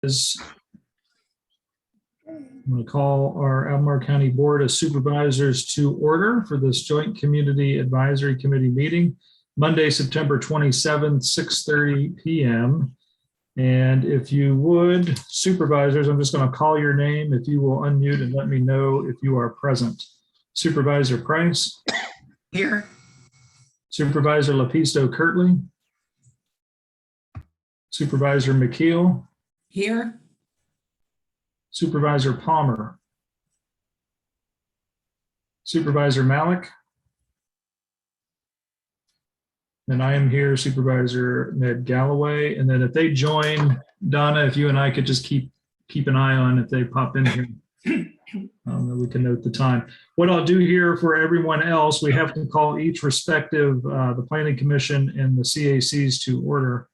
I'm going to call our Albemarle County Board of Supervisors to order for this Joint Community Advisory Committee meeting, Monday, September 27th, 6:30 p.m. And if you would, supervisors, I'm just going to call your name. If you will unmute and let me know if you are present. Supervisor Price. Here. Supervisor Lapisto Kirtley. Supervisor McKeel. Here. Supervisor Palmer. Supervisor Malik. And I am here, Supervisor Ned Galloway. And then if they join, Donna, if you and I could just keep an eye on if they pop in here, we can note the time. What I'll do here for everyone else, we have to call each respective, the Planning Commission and the CACs to order.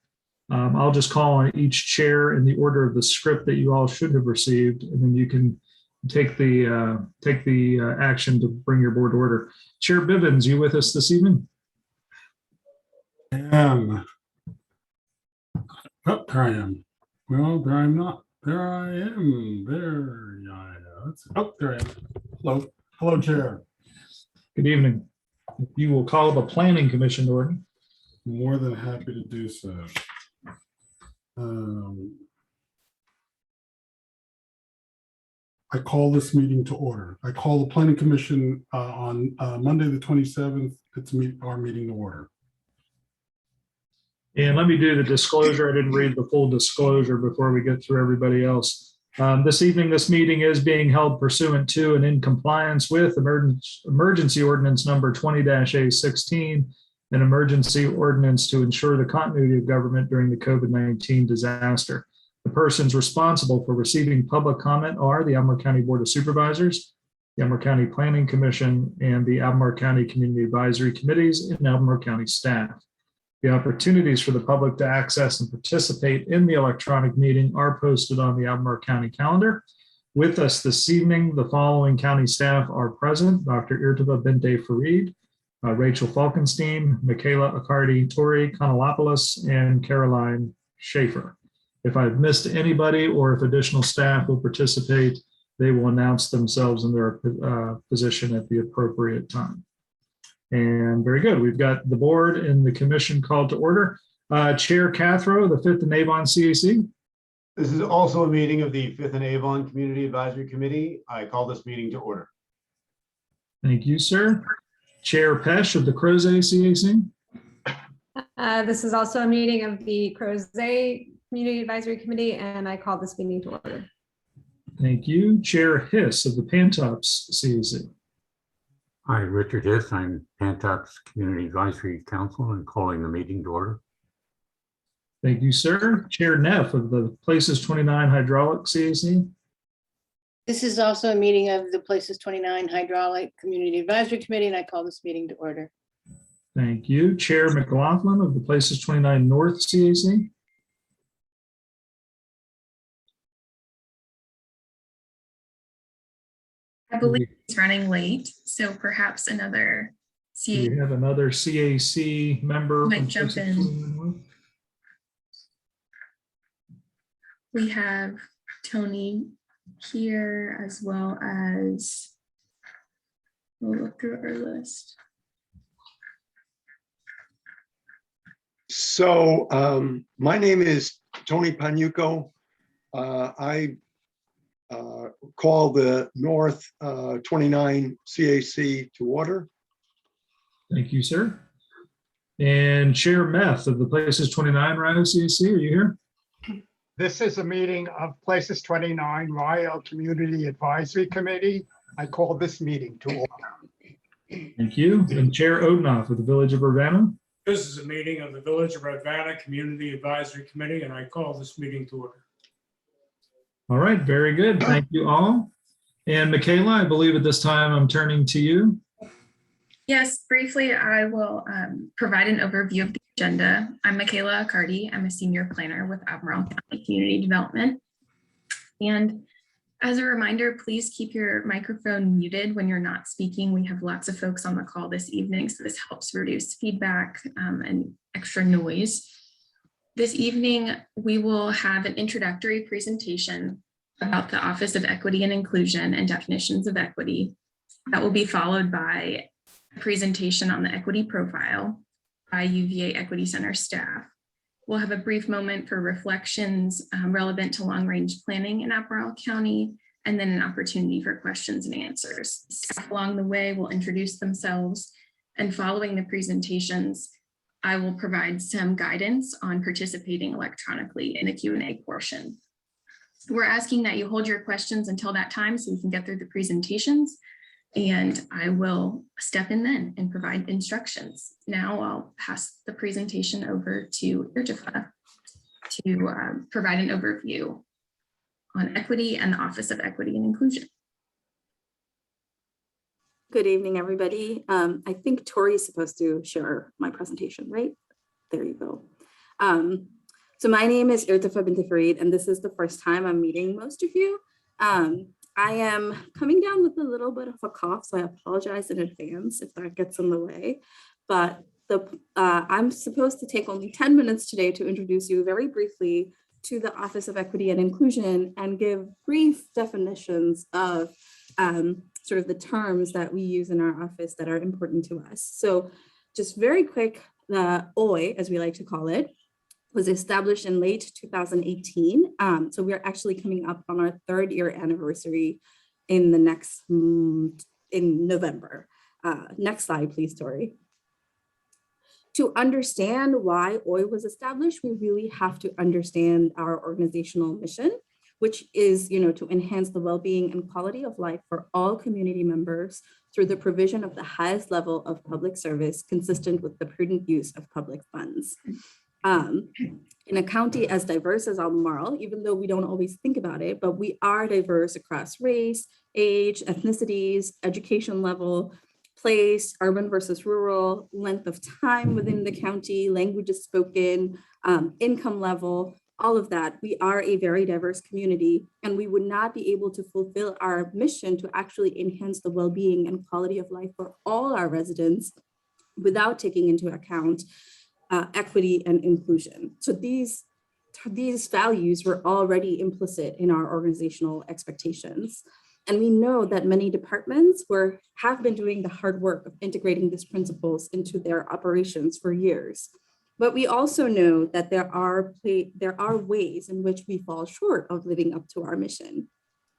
I'll just call on each chair in the order of the script that you all should have received, and then you can take the action to bring your board to order. Chair Bivens, you with us this evening? I am. Oh, there I am. Well, there I'm not. There I am. There I am. Oh, there I am. Hello. Hello, Chair. Good evening. If you will call the Planning Commission to order. More than happy to do so. I call this meeting to order. I call the Planning Commission on Monday, the 27th. It's our meeting to order. And let me do the disclosure. I didn't read the full disclosure before we get through everybody else. This evening, this meeting is being held pursuant to and in compliance with emergency ordinance number 20-A16, an emergency ordinance to ensure the continuity of government during the COVID-19 disaster. The persons responsible for receiving public comment are the Albemarle County Board of Supervisors, the Albemarle County Planning Commission, and the Albemarle County Community Advisory Committees and Albemarle County staff. The opportunities for the public to access and participate in the electronic meeting are posted on the Albemarle County calendar. With us this evening, the following county staff are present: Dr. Irtava Binte Farid, Rachel Falkenstein, Michaela Accardi, Tori Kanalopoulos, and Caroline Schaefer. If I've missed anybody or if additional staff will participate, they will announce themselves in their position at the appropriate time. And very good. We've got the board and the commission called to order. Chair Cathro, the 5th and Avon CAC. This is also a meeting of the 5th and Avon Community Advisory Committee. I call this meeting to order. Thank you, sir. Chair Pesh of the Crozet CAC. This is also a meeting of the Crozet Community Advisory Committee, and I call this meeting to order. Thank you. Chair Hiss of the Pantops CAC. Hi, Richard Hiss. I'm Pantops Community Advisory Council and calling the meeting to order. Thank you, sir. Chair Neff of the Places 29 Hydraulic CAC. This is also a meeting of the Places 29 Hydraulic Community Advisory Committee, and I call this meeting to order. Thank you. Chair McLaughlin of the Places 29 North CAC. I believe it's running late, so perhaps another CAC. We have another CAC member. Might jump in. We have Tony here, as well as, we'll look through our list. So my name is Tony Panuco. I call the North 29 CAC to order. Thank you, sir. And Chair Meth of the Places 29 Rhino CAC, are you here? This is a meeting of Places 29 Ryle Community Advisory Committee. I call this meeting to order. Thank you. And Chair Odenoff of the Village of Urbana. This is a meeting of the Village of Urbana Community Advisory Committee, and I call this meeting to order. All right, very good. Thank you all. And Michaela, I believe at this time I'm turning to you. Yes, briefly, I will provide an overview of the agenda. I'm Michaela Accardi. I'm a senior planner with Albemarle County Community Development. And as a reminder, please keep your microphone muted when you're not speaking. We have lots of folks on the call this evening, so this helps reduce feedback and extra noise. This evening, we will have an introductory presentation about the Office of Equity and Inclusion and definitions of equity. That will be followed by a presentation on the equity profile by UVA Equity Center staff. We'll have a brief moment for reflections relevant to long-range planning in Albemarle County, and then an opportunity for questions and answers. Staff along the way will introduce themselves, and following the presentations, I will provide some guidance on participating electronically in the Q&A portion. We're asking that you hold your questions until that time so we can get through the presentations, and I will step in then and provide instructions. Now I'll pass the presentation over to Irtifa to provide an overview on equity and the Office of Equity and Inclusion. Good evening, everybody. I think Tori is supposed to share my presentation, right? There you go. So my name is Irtifa Binti Farid, and this is the first time I'm meeting most of you. I am coming down with a little bit of a cough, so I apologize in advance if that gets in the way. But I'm supposed to take only 10 minutes today to introduce you very briefly to the Office of Equity and Inclusion and give brief definitions of sort of the terms that we use in our office that are important to us. So just very quick, the OI, as we like to call it, was established in late 2018. So we're actually coming up on our 3rd year anniversary in the next, in November. Next slide, please, Tori. To understand why OI was established, we really have to understand our organizational mission, which is, to enhance the well-being and quality of life for all community members through the provision of the highest level of public service consistent with the prudent use of public funds. In a county as diverse as Albemarle, even though we don't always think about it, but we are diverse across race, age, ethnicities, education level, place, urban versus rural, length of time within the county, languages spoken, income level, all of that. We are a very diverse community, and we would not be able to fulfill our mission to actually enhance the well-being and quality of life for all our residents without taking into account equity and inclusion. So these values were already implicit in our organizational expectations. And we know that many departments have been doing the hard work of integrating these principles into their operations for years. But we also know that there are ways in which we fall short of living up to our mission.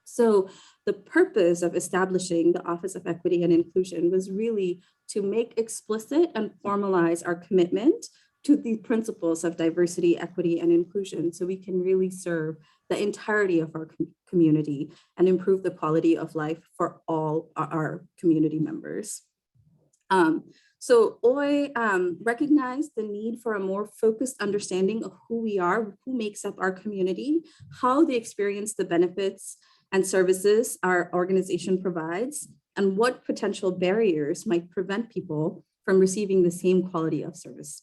So the purpose of establishing the Office of Equity and Inclusion was really to make explicit and formalize our commitment to the principles of diversity, equity, and inclusion, so we can really serve the entirety of our community and improve the quality of life for all our community members. So OI recognized the need for a more focused understanding of who we are, who makes up our community, how they experience the benefits and services our organization provides, and what potential barriers might prevent people from receiving the same quality of service.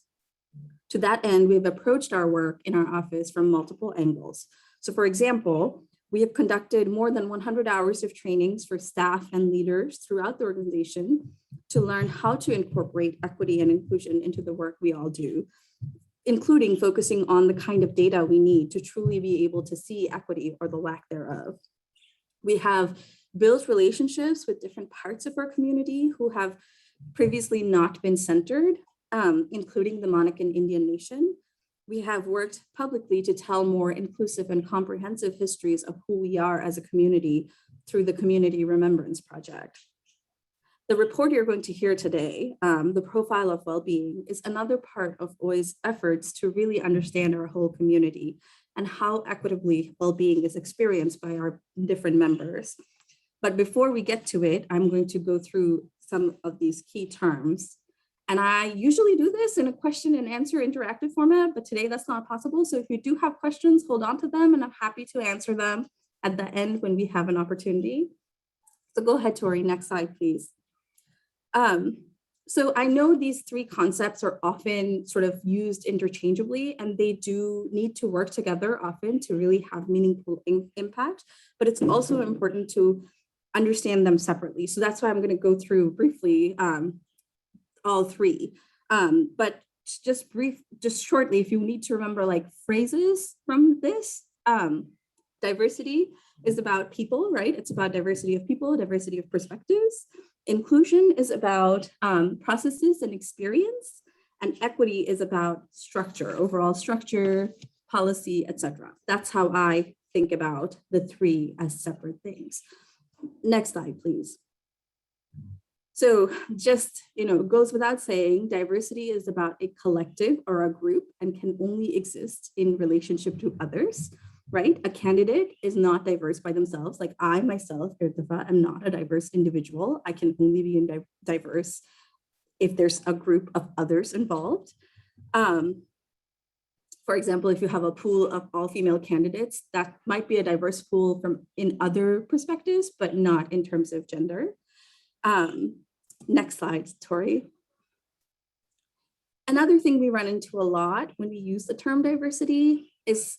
To that end, we've approached our work in our office from multiple angles. So for example, we have conducted more than 100 hours of trainings for staff and leaders throughout the organization to learn how to incorporate equity and inclusion into the work we all do, including focusing on the kind of data we need to truly be able to see equity or the lack thereof. We have built relationships with different parts of our community who have previously not been centered, including the Monacan Indian Nation. We have worked publicly to tell more inclusive and comprehensive histories of who we are as a community through the Community Remembrance Project. The report you're going to hear today, the Profile of Wellbeing, is another part of OI's efforts to really understand our whole community and how equitably well-being is experienced by our different members. But before we get to it, I'm going to go through some of these key terms. And I usually do this in a question and answer interactive format, but today that's not possible. So if you do have questions, hold on to them, and I'm happy to answer them at the end when we have an opportunity. So go ahead, Tori, next slide, please. So I know these three concepts are often sort of used interchangeably, and they do need to work together often to really have meaningful impact, but it's also important to understand them separately. So that's why I'm going to go through briefly all three. But just shortly, if you need to remember like phrases from this, diversity is about people, right? It's about diversity of people, diversity of perspectives. Inclusion is about processes and experience, and equity is about structure, overall structure, policy, etc. That's how I think about the three as separate things. Next slide, please. So just, it goes without saying, diversity is about a collective or a group and can only exist in relationship to others, right? A candidate is not diverse by themselves. Like I myself, Irtifa, am not a diverse individual. I can only be diverse if there's a group of others involved. For example, if you have a pool of all female candidates, that might be a diverse pool in other perspectives, but not in terms of gender. Next slide, Tori. Another thing we run into a lot when we use the term diversity is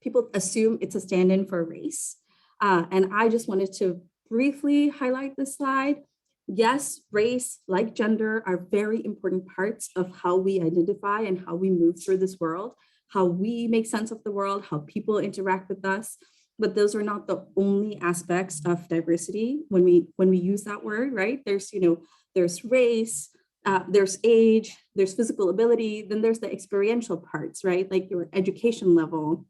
people assume it's a stand-in for race. And I just wanted to briefly highlight this slide. Yes, race, like gender, are very important parts of how we identify and how we move through this world, how we make sense of the world, how people interact with us. But those are not the only aspects of diversity when we use that word, right? There's, there's race, there's age, there's physical ability, then there's the experiential parts, right? Like your education level,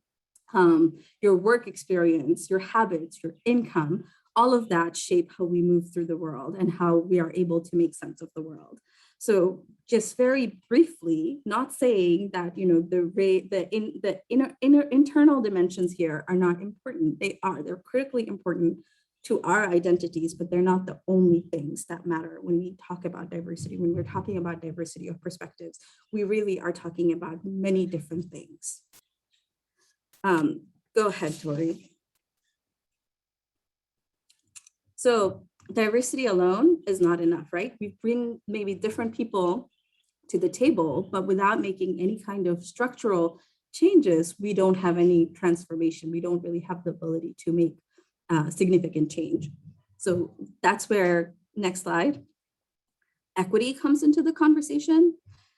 your work experience, your habits, your income, all of that shape how we move through the world and how we are able to make sense of the world. So just very briefly, not saying that, the internal dimensions here are not important. They are, they're critically important to our identities, but they're not the only things that matter when we talk about diversity. When we're talking about diversity of perspectives, we really are talking about many different things. Go ahead, Tori. So diversity alone is not enough, right? We bring maybe different people to the table, but without making any kind of structural changes, we don't have any transformation. We don't really have the ability to make significant change. So that's where, next slide, equity comes into the conversation.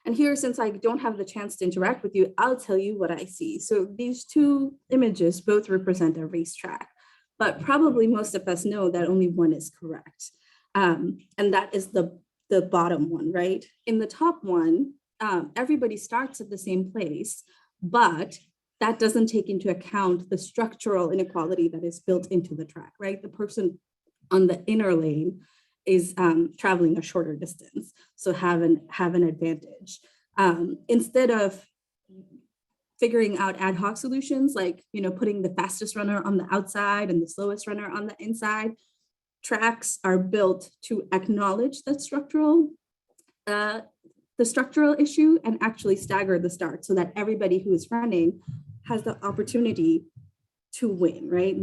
And here, since I don't have the chance to interact with you, I'll tell you what I see. So these two images both represent a racetrack, but probably most of us know that only one is correct. And that is the bottom one, right? In the top one, everybody starts at the same place, but that doesn't take into account the structural inequality that is built into the track, right? The person on the inner lane is traveling a shorter distance, so have an advantage. Instead of figuring out ad hoc solutions, like putting the fastest runner on the outside and the slowest runner on the inside, tracks are built to acknowledge the structural issue and actually stagger the start so that everybody who is running has the opportunity to win, right?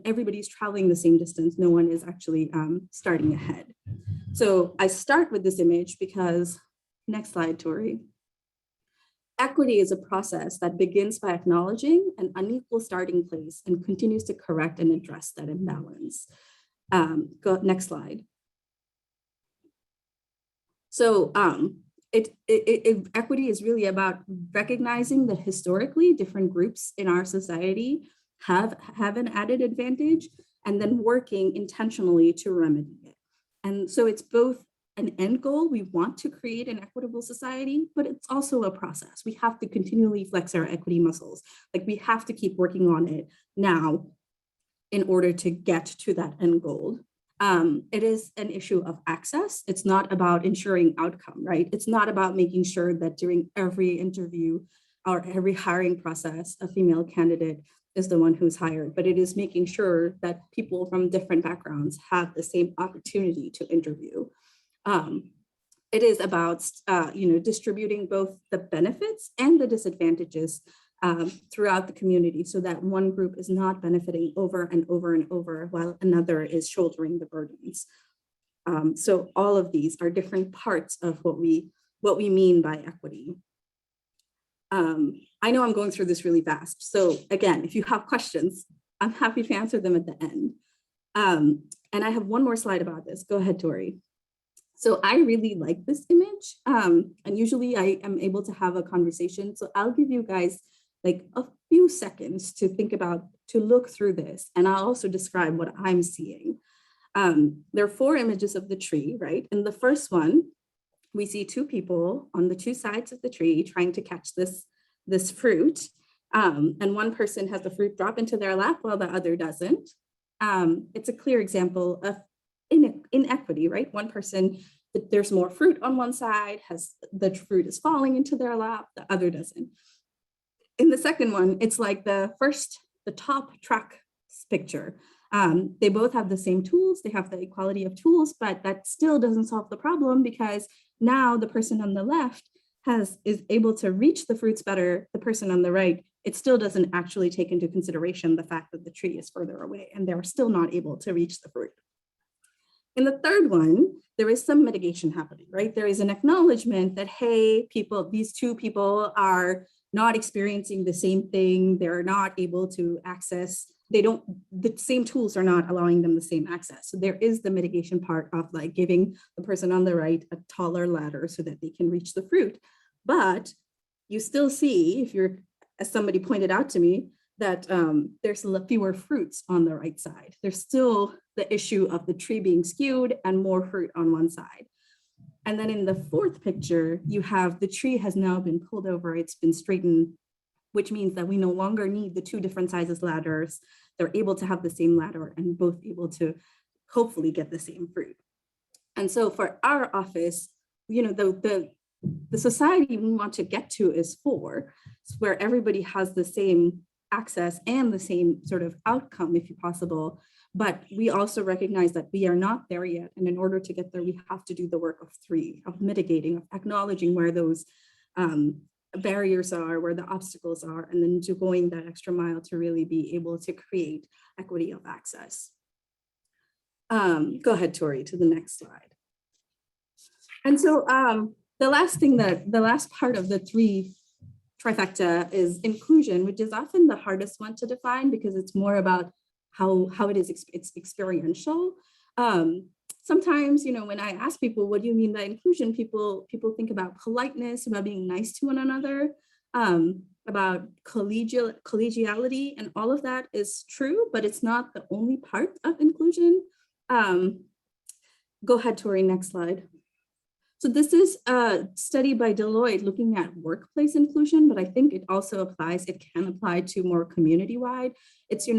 Everybody's traveling the same distance. No one is actually starting ahead. So I start with this image because, next slide, Tori. Equity is a process that begins by acknowledging an unequal starting place and continues to correct and address that imbalance. Next slide. So equity is really about recognizing that historically different groups in our society have an added advantage and then working intentionally to remedy it. And so it's both an end goal. We want to create an equitable society, but it's also a process. We have to continually flex our equity muscles. Like we have to keep working on it now in order to get to that end goal. It is an issue of access. It's not about ensuring outcome, right? It's not about making sure that during every interview or every hiring process, a female candidate is the one who's hired, but it is making sure that people from different backgrounds have the same opportunity to interview. It is about distributing both the benefits and the disadvantages throughout the community so that one group is not benefiting over and over and over while another is shouldering the burdens. So all of these are different parts of what we mean by equity. I know I'm going through this really fast. So again, if you have questions, I'm happy to answer them at the end. And I have one more slide about this. Go ahead, Tori. So I really like this image. And usually I am able to have a conversation. So I'll give you guys like a few seconds to think about, to look through this. And I'll also describe what I'm seeing. There are 4 images of the tree, right? In the first one, we see 2 people on the 2 sides of the tree trying to catch this fruit. And one person has the fruit drop into their lap while the other doesn't. It's a clear example of inequity, right? One person, there's more fruit on one side, the fruit is falling into their lap, the other doesn't. In the second one, it's like the top track picture. They both have the same tools, they have the equality of tools, but that still doesn't solve the problem, because now the person on the left is able to reach the fruits better. The person on the right, it still doesn't actually take into consideration the fact that the tree is further away and they're still not able to reach the fruit. In the third one, there is some mitigation happening, right? There is an acknowledgement that, hey, these 2 people are not experiencing the same thing. They're not able to access, the same tools are not allowing them the same access. So there is the mitigation part of like giving the person on the right a taller ladder so that they can reach the fruit. But you still see, as somebody pointed out to me, that there's fewer fruits on the right side. There's still the issue of the tree being skewed and more fruit on one side. And then in the fourth picture, you have the tree has now been pulled over, it's been straightened, which means that we no longer need the 2 different sizes ladders. They're able to have the same ladder and both able to hopefully get the same fruit. And so for our office, the society we want to get to is 4, where everybody has the same access and the same sort of outcome, if possible. But we also recognize that we are not there yet. And in order to get there, we have to do the work of 3, of mitigating, of acknowledging where those barriers are, where the obstacles are, and then to going that extra mile to really be able to create equity of access. Go ahead, Tori, to the next slide. And so the last part of the 3 trifecta is inclusion, which is often the hardest one to define because it's more about how it's experiential. Sometimes, when I ask people, what do you mean by inclusion? People think about politeness, about being nice to one another, about collegiality, and all of that is true, but it's not the only part of inclusion. Go ahead, Tori, next slide. So this is a study by Deloitte looking at workplace inclusion, but I think it also can apply to more community-wide. It's,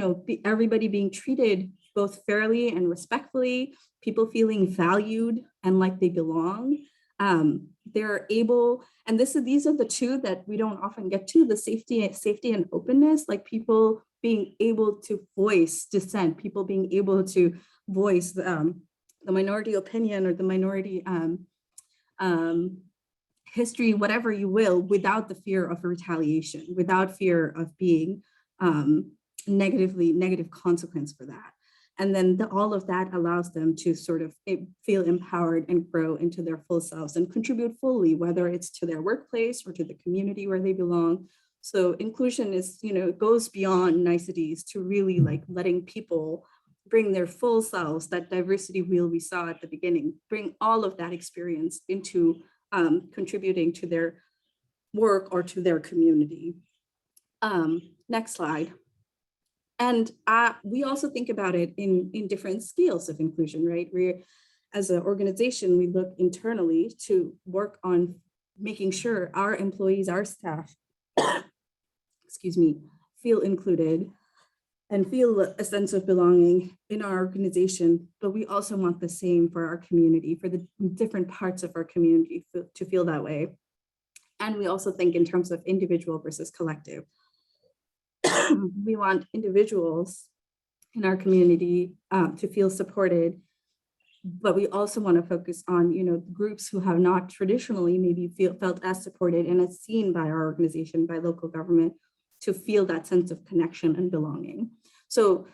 everybody being treated both fairly and respectfully, people feeling valued and like they belong. They're able, and these are the 2 that we don't often get to, the safety and openness, like people being able to voice dissent, people being able to voice the minority opinion or the minority history, whatever you will, without the fear of retaliation, without fear of being negative consequence for that. And then all of that allows them to sort of feel empowered and grow into their full selves and contribute fully, whether it's to their workplace or to the community where they belong. So inclusion is, goes beyond niceties to really like letting people bring their full selves, that diversity wheel we saw at the beginning, bring all of that experience into contributing to their work or to their community. Next slide. And we also think about it in different scales of inclusion, right? As an organization, we look internally to work on making sure our employees, our staff, feel included and feel a sense of belonging in our organization. But we also want the same for our community, for the different parts of our community to feel that way. And we also think in terms of individual versus collective. We want individuals in our community to feel supported, but we also want to focus on, groups who have not traditionally maybe felt as supported and as seen by our organization, by local government, to feel that sense of connection and belonging. So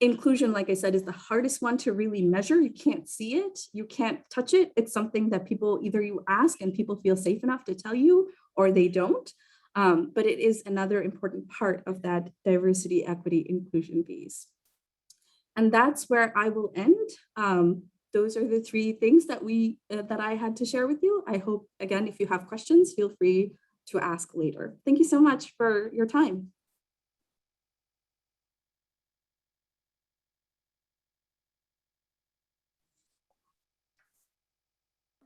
inclusion, like I said, is the hardest one to really measure. You can't see it, you can't touch it. It's something that people, either you ask and people feel safe enough to tell you, or they don't. But it is another important part of that diversity, equity, inclusion piece. And that's where I will end. those are the three things that that I had to share with you. I hope, again, if you have questions, feel free to ask later. Thank you so much for your time.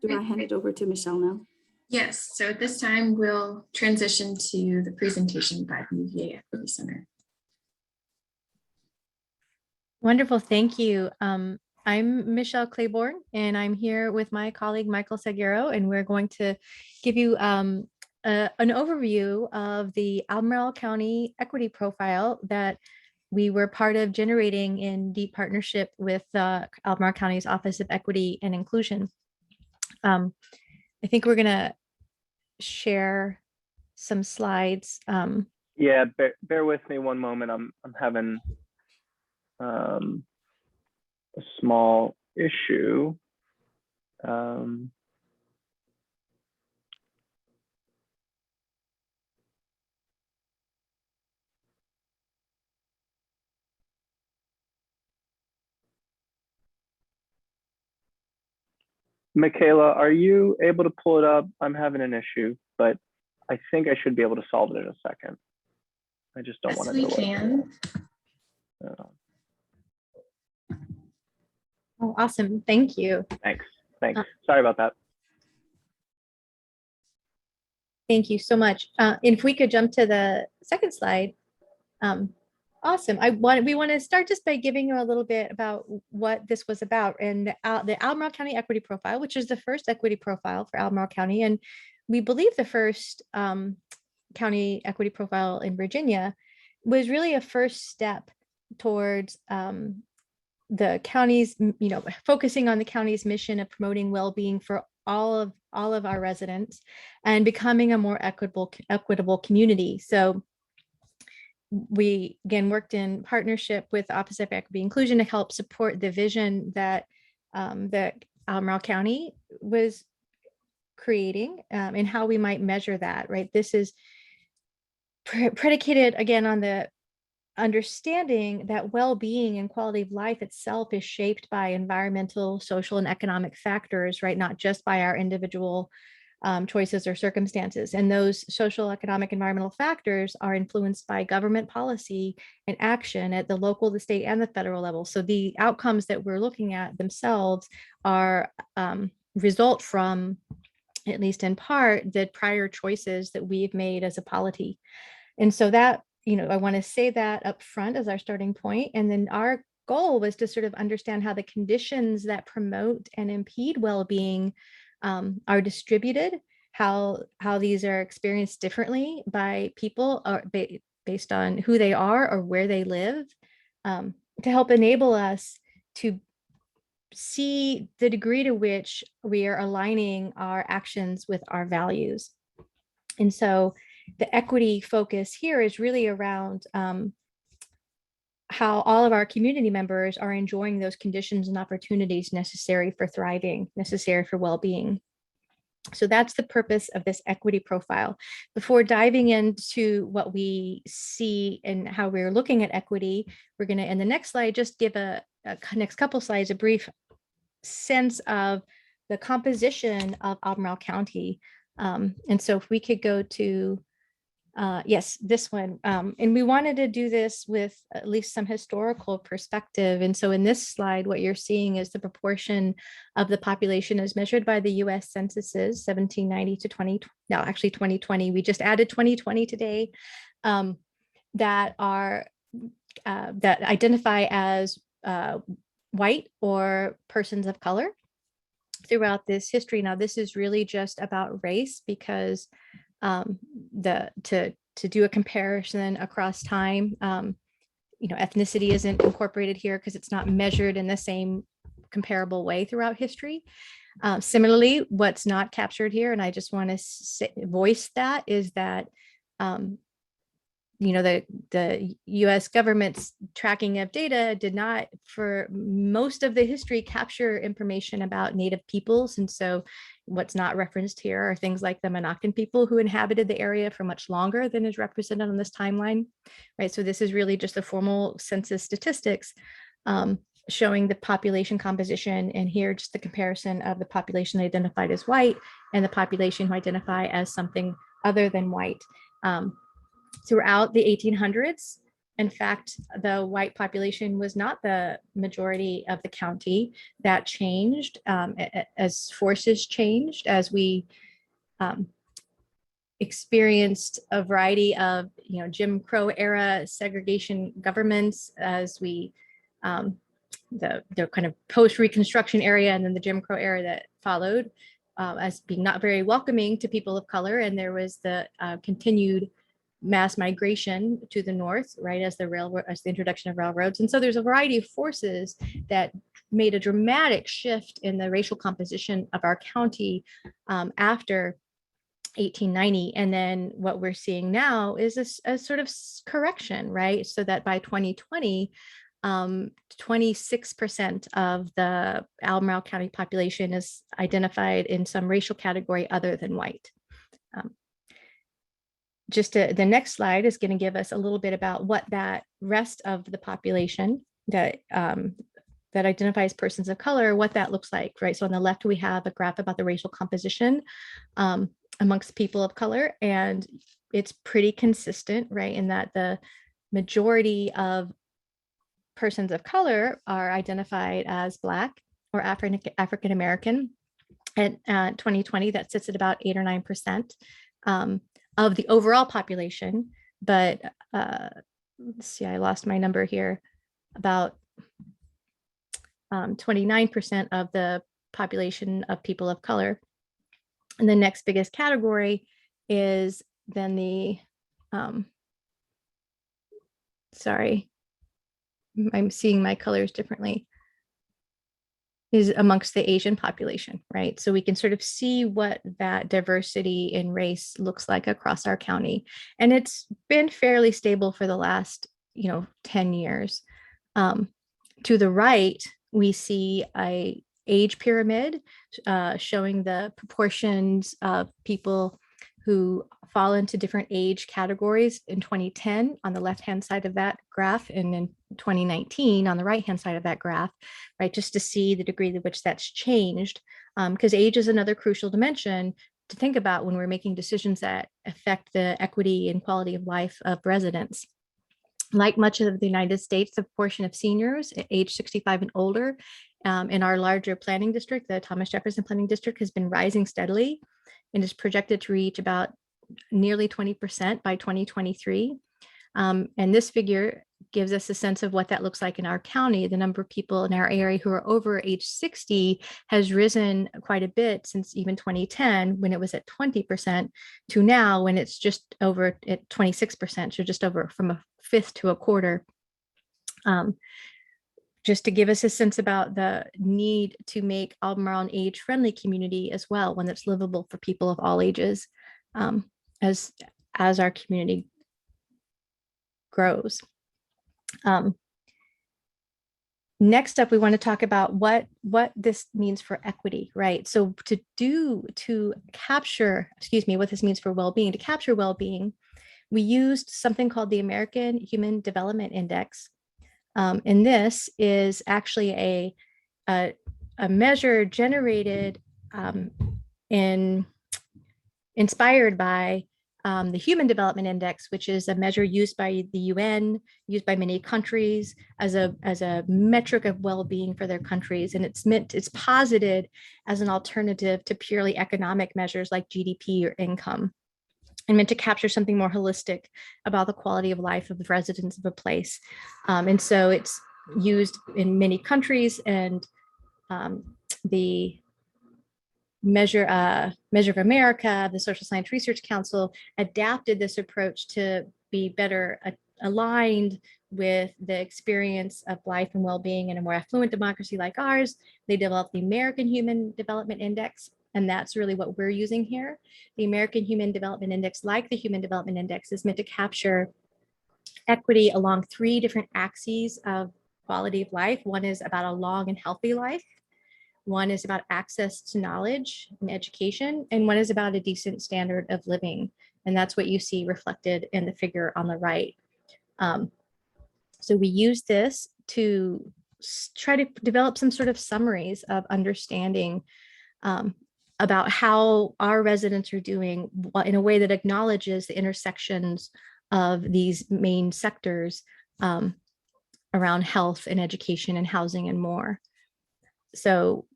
Do I hand it over to Michelle now? Yes, so at this time, we'll transition to the presentation by the UVA Equity Center. Wonderful, thank you. I'm Michelle Claiborne, and I'm here with my colleague Michael Seguero, and we're going to give you an overview of the Albemarle County equity profile that we were part of generating in deep partnership with Albemarle County's Office of Equity and Inclusion. I think we're gonna share some slides. Yeah, bear with me one moment. I'm having a small issue. Michaela, are you able to pull it up? I'm having an issue, but I think I should be able to solve it in a second. I just don't Yes, want to we delay. can. Oh, awesome, thank you. Thanks. Sorry about that. Thank you so much. If we could jump to the second slide. Awesome. We want to start just by giving you a little bit about what this was about, and the Albemarle County Equity Profile, which is the first equity profile for Albemarle County, and we believe the first county equity profile in Virginia, was really a first step towards the county's, focusing on the county's mission of promoting well-being for all of our residents and becoming a more equitable community. So we again worked in partnership with the Office of Equity Inclusion to help support the vision that that Albemarle County was creating, and how we might measure that, right? This is predicated again on the understanding that well-being and quality of life itself is shaped by environmental, social, and economic factors, right? Not just by our individual choices or circumstances. And those social, economic, environmental factors are influenced by government policy and action at the local, the state, and the federal level. So the outcomes that we're looking at themselves are result from, at least in part, the prior choices that we've made as a polity. And so that, I want to say that up front as our starting point. And then our goal was to sort of understand how the conditions that promote and impede well-being are distributed, how these are experienced differently by people or based on who they are or where they live, to help enable us to see the degree to which we are aligning our actions with our values. And so the equity focus here is really around how all of our community members are enjoying those conditions and opportunities necessary for thriving, necessary for well-being. So that's the purpose of this equity profile. Before diving into what we see and how we're looking at equity, we're going to, in the next slide, just give a next couple slides, a brief sense of the composition of Albemarle County. And so if we could go to yes, this one. And we wanted to do this with at least some historical perspective. And so in this slide, what you're seeing is the proportion of the population as measured by the US censuses, 1790 to 2020. We just added 2020 today, that identify as white or persons of color throughout this history. Now, this is really just about race because to do a comparison across time, ethnicity isn't incorporated here because it's not measured in the same comparable way throughout history. Similarly, what's not captured here, and I just want to voice that, is that the US government's tracking of data did not, for most of the history, capture information about Native peoples. And so what's not referenced here are things like the Monacan people who inhabited the area for much longer than is represented on this timeline, right? So this is really just the formal census statistics. showing the population composition, and here just the comparison of the population identified as white and the population who identify as something other than white. Throughout the 1800s, in fact, the white population was not the majority of the county. That changed as forces changed, as we experienced a variety of, Jim Crow era segregation governments, as we the kind of post-Reconstruction area, and then the Jim Crow era that followed, as being not very welcoming to people of color. And there was the continued mass migration to the north, right, as the introduction of railroads. And so there's a variety of forces that made a dramatic shift in the racial composition of our county after 1890. And then what we're seeing now is a sort of correction, right? So that by 2020, 26% of the Albemarle County population is identified in some racial category other than white. The next slide is going to give us a little bit about what that rest of the population that identifies persons of color, what that looks like, right? So on the left, we have a graph about the racial composition amongst people of color, and it's pretty consistent, right? In that the majority of persons of color are identified as Black or African American. At 2020, that sits at about 8 or 9%. Of the overall population, but let's see, I lost my number here. About 29% of the population of people of color. And the next biggest category is then the, sorry, I'm seeing my colors differently, is amongst the Asian population, right? So we can sort of see what that diversity in race looks like across our county. And it's been fairly stable for the last, 10 years. To the right, we see a age pyramid showing the proportions of people who fall into different age categories in 2010 on the left-hand side of that graph, and in 2019 on the right-hand side of that graph, right? Just to see the degree to which that's changed, because age is another crucial dimension to think about when we're making decisions that affect the equity and quality of life of residents. Like much of the United States, the proportion of seniors at age 65 and older in our larger planning district, the Thomas Jefferson Planning District, has been rising steadily and is projected to reach about nearly 20% by 2023. And this figure gives us a sense of what that looks like in our county. The number of people in our area who are over age 60 has risen quite a bit since even 2010, when it was at 20%, to now when it's just over at 26%, so just over from a fifth to a quarter. Just to give us a sense about the need to make Albemarle an age-friendly community as well, one that's livable for people of all ages, as our community grows. Next up, we want to talk about what this means for equity, right? So to capture, what this means for well-being, to capture well-being, we used something called the American Human Development Index. And this is actually a measure generated inspired by the Human Development Index, which is a measure used by the UN, used by many countries as a metric of well-being for their countries. And it's posited as an alternative to purely economic measures like GDP or income, and meant to capture something more holistic about the quality of life of the residents of a place. And so it's used in many countries, and the Measure of America, the Social Science Research Council, adapted this approach to be better aligned with the experience of life and well-being in a more affluent democracy like ours. They developed the American Human Development Index, and that's really what we're using here. The American Human Development Index, like the Human Development Index, is meant to capture equity along 3 different axes of quality of life. One is about a long and healthy life. One is about access to knowledge and education, and one is about a decent standard of living. And that's what you see reflected in the figure on the right. So we use this to try to develop some sort of summaries of understanding about how our residents are doing in a way that acknowledges the intersections of these main sectors around health and education and housing and more. So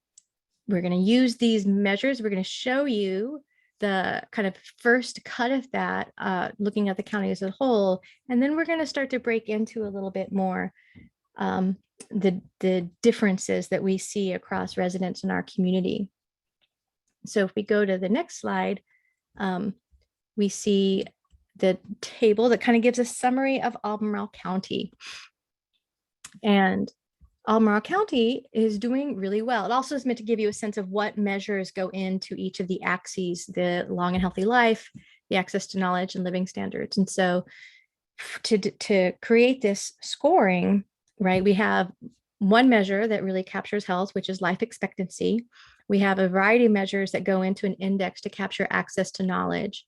we're going to use these measures. We're going to show you the kind of first cut of that, looking at the county as a whole, and then we're going to start to break into a little bit more the differences that we see across residents in our community. So if we go to the next slide, we see the table that kind of gives a summary of Albemarle County. And Albemarle County is doing really well. It also is meant to give you a sense of what measures go into each of the axes, the long and healthy life, the access to knowledge and living standards. And so to create this scoring, right, we have one measure that really captures health, which is life expectancy. We have a variety of measures that go into an index to capture access to knowledge,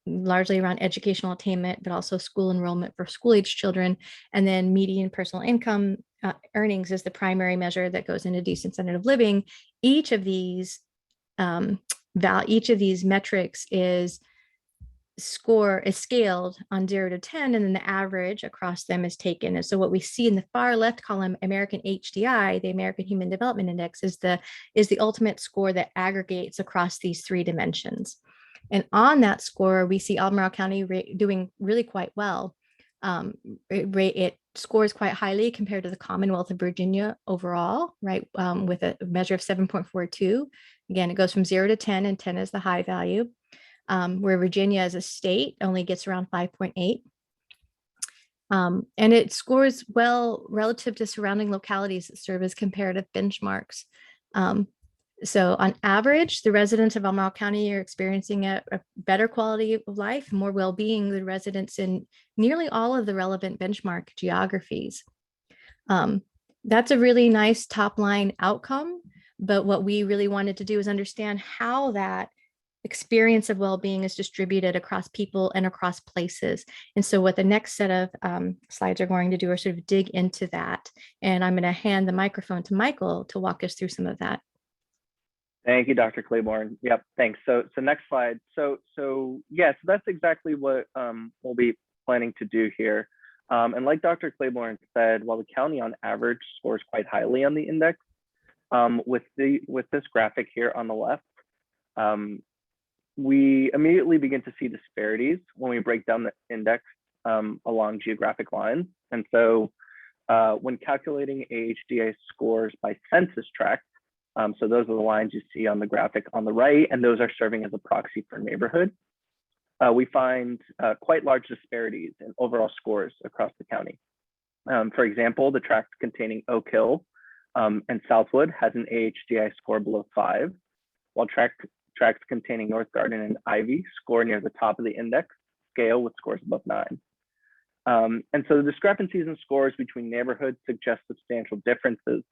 largely around educational attainment, but also school enrollment for school-age children. And then median personal income earnings is the primary measure that goes into decent standard of living. Each of these metrics is scaled on 0 to 10, and then the average across them is taken. And so what we see in the far left column, American HDI, the American Human Development Index, is the ultimate score that aggregates across these three dimensions. And on that score, we see Albemarle County doing really quite well. It scores quite highly compared to the Commonwealth of Virginia overall, right, with a measure of 7.42. Again, it goes from 0 to 10, and 10 is the high value. Where Virginia as a state only gets around 5.8. And it scores well relative to surrounding localities that serve as comparative benchmarks. So on average, the residents of Albemarle County are experiencing a better quality of life, more well-being than residents in nearly all of the relevant benchmark geographies. That's a really nice top-line outcome, but what we really wanted to do is understand how that experience of well-being is distributed across people and across places. And so what the next set of slides are going to do are sort of dig into that. And I'm going to hand the microphone to Michael to walk us through some of that. Thank you, Dr. Claiborne. Yep, thanks. So next slide. So that's exactly what we'll be planning to do here. And like Dr. Claiborne said, while the county on average scores quite highly on the index, with this graphic here on the left, we immediately begin to see disparities when we break down the index along geographic lines. And so when calculating AHDA scores by census tract, so those are the lines you see on the graphic on the right, and those are serving as a proxy for neighborhood, we find quite large disparities in overall scores across the county. For example, the tract containing Oak Hill and Southwood has an AHDI score below 5, while tracts containing North Garden and Ivy score near the top of the index scale with scores above 9. And so the discrepancies in scores between neighborhoods suggest substantial differences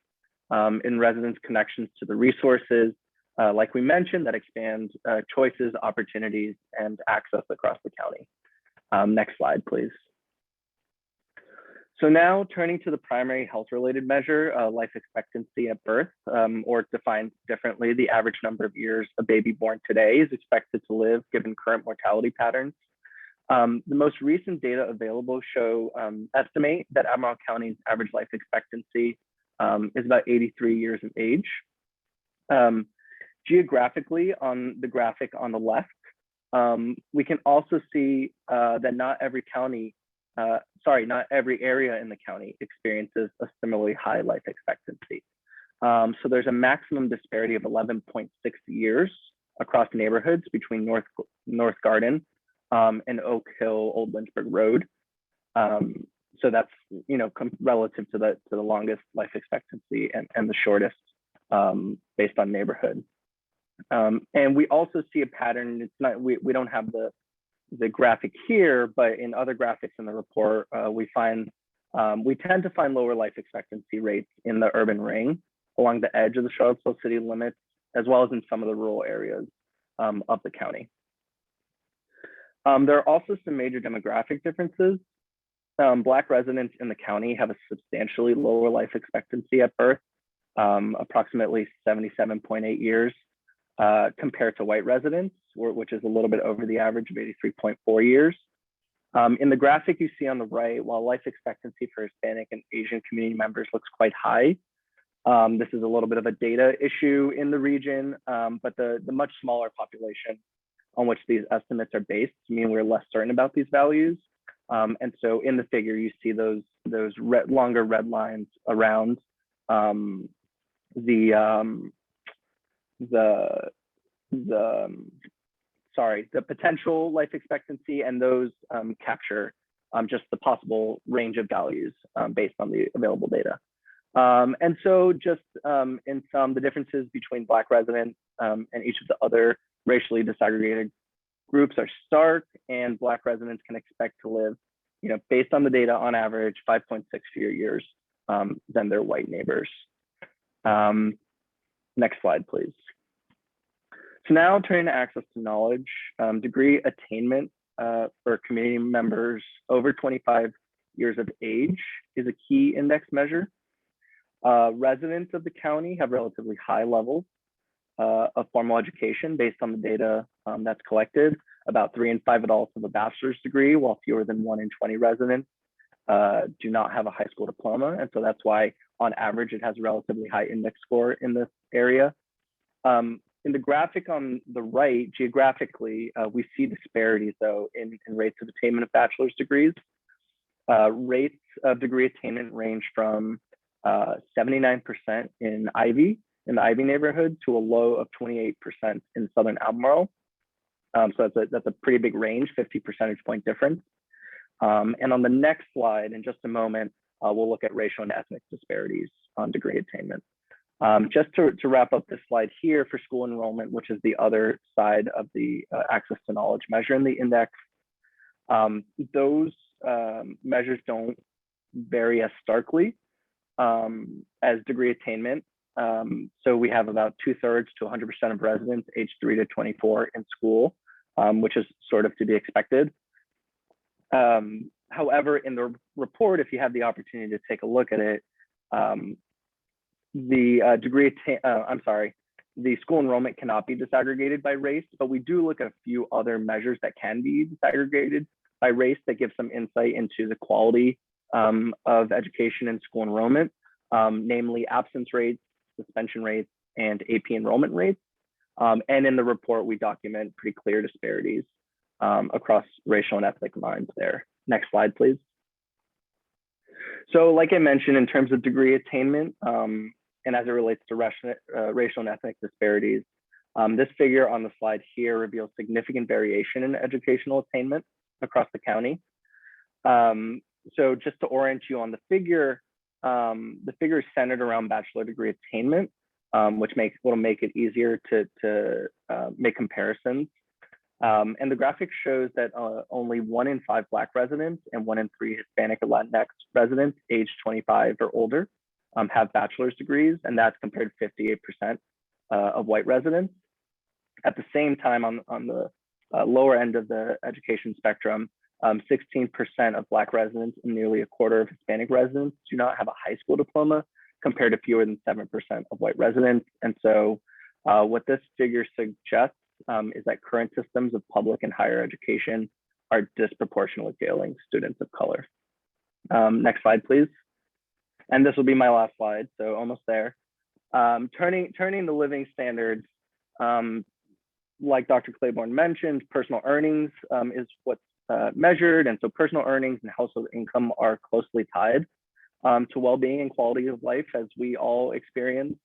in residents' connections to the resources, like we mentioned, that expand choices, opportunities, and access across the county. Next slide, please. So now turning to the primary health-related measure, life expectancy at birth, or defined differently, the average number of years a baby born today is expected to live given current mortality patterns. The most recent data available estimate that Albemarle County's average life expectancy is about 83 years of age. Geographically, on the graphic on the left, we can also see that not every area in the county experiences a similarly high life expectancy. So there's a maximum disparity of 11.6 years across neighborhoods between North Garden and Oak Hill, Old Lynchburg Road. So that's relative to the longest life expectancy and the shortest based on neighborhood. And we also see a pattern. It's not we don't have the graphic here, but in other graphics in the report, we tend to find lower life expectancy rates in the urban ring along the edge of the Charlottesville city limits, as well as in some of the rural areas of the county. There are also some major demographic differences Black residents in the county have a substantially lower life expectancy at birth, approximately 77.8 years, compared to white residents, which is a little bit over the average of 83.4 years. In the graphic you see on the right, while life expectancy for Hispanic and Asian community members looks quite high, this is a little bit of a data issue in the region, but the much smaller population on which these estimates are based mean we're less certain about these values. And so in the figure, you see those longer red lines around the potential life expectancy, and those capture just the possible range of values based on the available data. And so just in sum, the differences between Black residents and each of the other racially disaggregated groups are stark, and Black residents can expect to live, based on the data, on average 5.6 fewer years than their white neighbors. Next slide, please. So now turning to access to knowledge, degree attainment for community members over 25 years of age is a key index measure. Residents of the county have relatively high levels of formal education based on the data that's collected. About 3 in 5 adults have a bachelor's degree, while fewer than 1 in 20 residents do not have a high school diploma. And so that's why on average, it has a relatively high index score in this area. In the graphic on the right, geographically, we see disparities though in rates of attainment of bachelor's degrees. Rates of degree attainment range from 79% in the Ivy neighborhood to a low of 28% in Southern Albemarle. So that's a pretty big range, 50 percentage point difference. And on the next slide, in just a moment, we'll look at racial and ethnic disparities on degree attainment. Just to wrap up this slide here for school enrollment, which is the other side of the access to knowledge measure in the index, those measures don't vary as starkly as degree attainment. So we have about 2/3 to 100% of residents aged 3 to 24 in school, which is sort of to be expected. However, in the report, if you have the opportunity to take a look at it, the school enrollment cannot be disaggregated by race, but we do look at a few other measures that can be disaggregated by race that give some insight into the quality of education and school enrollment, namely absence rates, suspension rates, and AP enrollment rates. And in the report, we document pretty clear disparities across racial and ethnic lines there. Next slide, please. So like I mentioned, in terms of degree attainment, and as it relates to racial and ethnic disparities, this figure on the slide here reveals significant variation in educational attainment across the county. So just to orient you on the figure is centered around bachelor degree attainment, which will make it easier to make comparisons. And the graphic shows that only 1 in 5 Black residents and 1 in 3 Hispanic or Latinx residents aged 25 or older have bachelor's degrees, and that's compared to 58% of white residents. At the same time, on the lower end of the education spectrum, 16% of Black residents and nearly a quarter of Hispanic residents do not have a high school diploma, compared to fewer than 7% of white residents. And so what this figure suggests is that current systems of public and higher education are disproportionately failing students of color. Next slide, please. And this will be my last slide, so almost there. Turning to living standards, like Dr. Claiborne mentioned, personal earnings is what's measured. And so personal earnings and household income are closely tied to well-being and quality of life, as we all experience.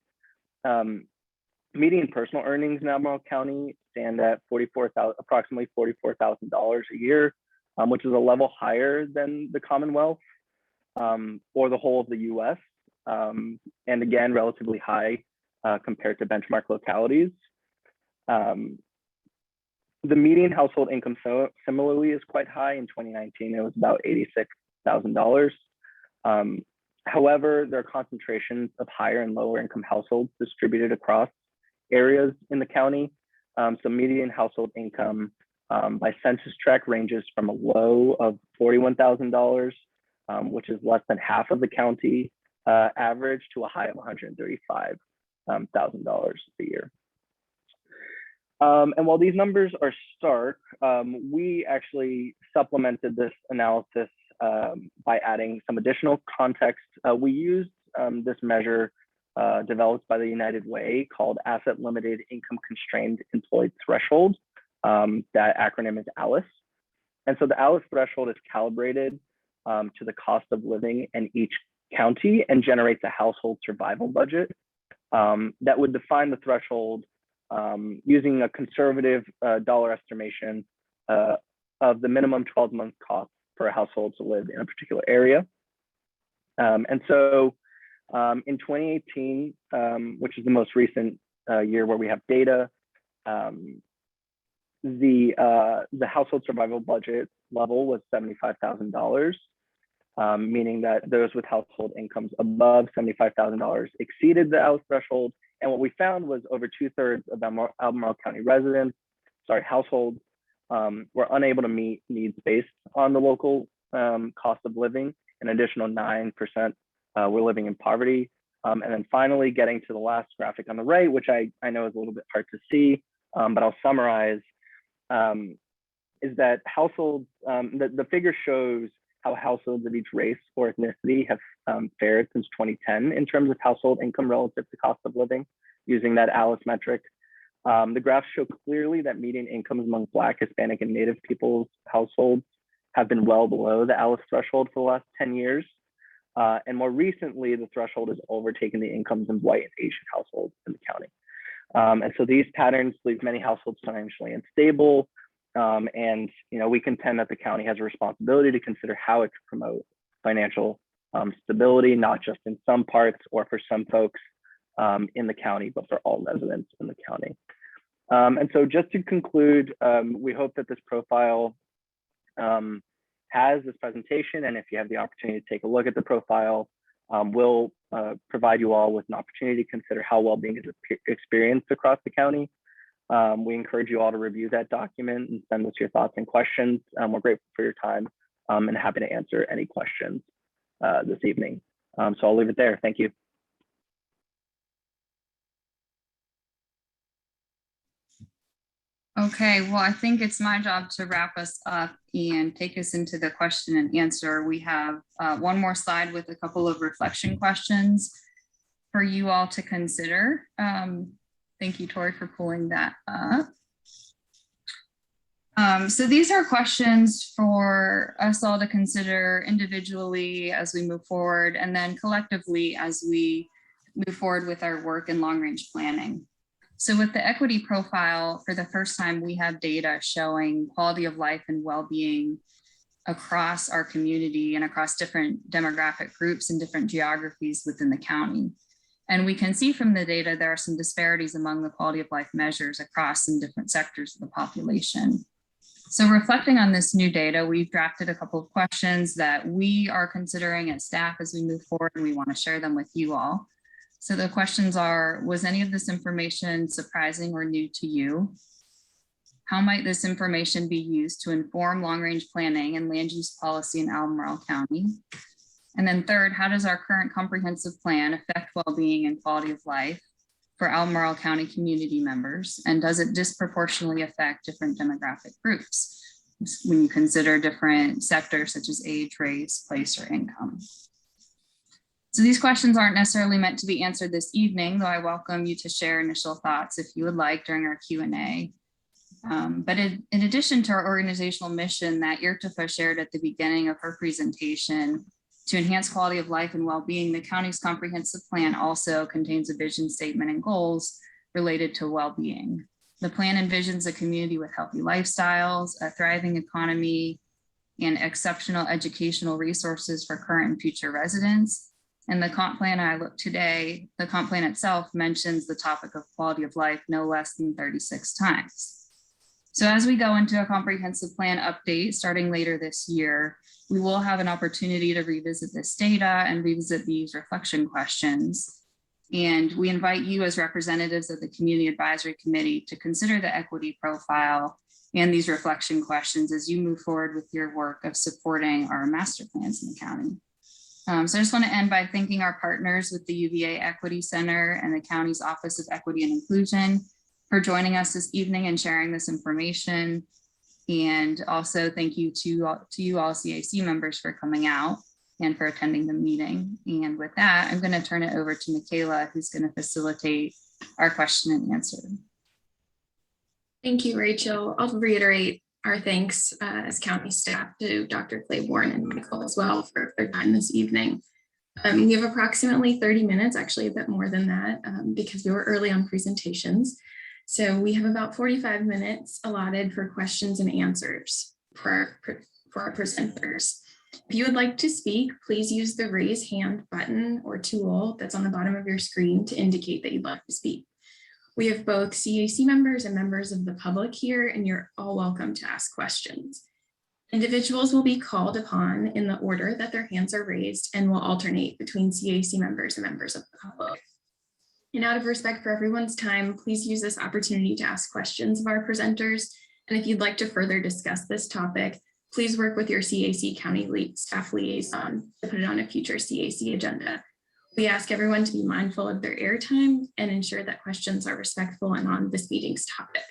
Median personal earnings in Albemarle County stand at approximately $44,000 a year, which is a level higher than the Commonwealth or the whole of the US, and again, relatively high compared to benchmark localities. The median household income similarly is quite high. In 2019, it was about $86,000. However, there are concentrations of higher and lower income households distributed across areas in the county. So median household income by census tract ranges from a low of $41,000 which is less than half of the county average, to a high of $135,000 a year. And while these numbers are stark, we actually supplemented this analysis by adding some additional context. We used this measure developed by the United Way called Asset Limited Income Constrained Employed Threshold. That acronym is ALICE. And so the ALICE threshold is calibrated to the cost of living in each county and generates a household survival budget that would define the threshold using a conservative dollar estimation of the minimum 12-month cost per household to live in a particular area. And so in 2018, which is the most recent year where we have data, the household survival budget level was $75,000, meaning that those with household incomes above $75,000 exceeded the ALICE threshold. And what we found was over 2/3 of Albemarle County households were unable to meet needs based on the local cost of living. An additional 9% were living in poverty. And then finally, getting to the last graphic on the right, which I know is a little bit hard to see, but I'll summarize, is that households, the figure shows how households of each race or ethnicity have fared since 2010 in terms of household income relative to cost of living using that ALICE metric. The graphs show clearly that median incomes among Black, Hispanic, and Native peoples households have been well below the ALICE threshold for the last 10 years. And more recently, the threshold has overtaken the incomes in White and Asian households in the county. And so these patterns leave many households financially unstable. And we contend that the county has a responsibility to consider how it can promote financial stability, not just in some parts or for some folks in the county, but for all residents in the county. And so just to conclude, we hope that this profile has this presentation, and if you have the opportunity to take a look at the profile, we'll provide you all with an opportunity to consider how well-being is experienced across the county. We encourage you all to review that document and send us your thoughts and questions. We're grateful for your time and happy to answer any questions this evening. So I'll leave it there. Thank you. Okay, well, I think it's my job to wrap us up and take us into the question and answer. We have one more slide with a couple of reflection questions for you all to consider. Thank you, Tori, for pulling that up. So these are questions for us all to consider individually as we move forward, and then collectively as we move forward with our work in long-range planning. So with the equity profile, for the first time, we have data showing quality of life and well-being across our community and across different demographic groups and different geographies within the county. And we can see from the data, there are some disparities among the quality of life measures across some different sectors of the population. So reflecting on this new data, we've drafted a couple of questions that we are considering as staff as we move forward, and we want to share them with you all. So the questions are, was any of this information surprising or new to you? How might this information be used to inform long-range planning and land use policy in Albemarle County? And then third, how does our current comprehensive plan affect well-being and quality of life for Albemarle County community members? And does it disproportionately affect different demographic groups when you consider different sectors such as age, race, place, or income? So these questions aren't necessarily meant to be answered this evening, though I welcome you to share initial thoughts if you would like during our Q&A. But in addition to our organizational mission that Irtifa shared at the beginning of her presentation, to enhance quality of life and well-being, the county's comprehensive plan also contains a vision statement and goals related to well-being. The plan envisions a community with healthy lifestyles, a thriving economy, and exceptional educational resources for current and future residents. And the comp plan I looked today, the comp plan itself mentions the topic of quality of life no less than 36 times. So as we go into a comprehensive plan update starting later this year, we will have an opportunity to revisit this data and revisit these reflection questions. And we invite you as representatives of the Community Advisory Committee to consider the equity profile and these reflection questions as you move forward with your work of supporting our master plans in the county. So I just want to end by thanking our partners with the UVA Equity Center and the county's Office of Equity and Inclusion for joining us this evening and sharing this information. And also thank you to you all CAC members for coming out and for attending the meeting. And with that, I'm going to turn it over to Michaela, who's going to facilitate our question and answer. Thank you, Rachel. I'll reiterate our thanks as county staff to Dr. Claiborne and Michael as well for their time this evening. We have approximately 30 minutes, actually a bit more than that, because we were early on presentations. So we have about 45 minutes allotted for questions and answers for our presenters. If you would like to speak, please use the raise hand button or tool that's on the bottom of your screen to indicate that you'd like to speak. We have both CAC members and members of the public here, and you're all welcome to ask questions. Individuals will be called upon in the order that their hands are raised and will alternate between CAC members and members of the public. And out of respect for everyone's time, please use this opportunity to ask questions of our presenters. And if you'd like to further discuss this topic, please work with your CAC County staff liaison to put it on a future CAC agenda. We ask everyone to be mindful of their airtime and ensure that questions are respectful and on this meeting's topic.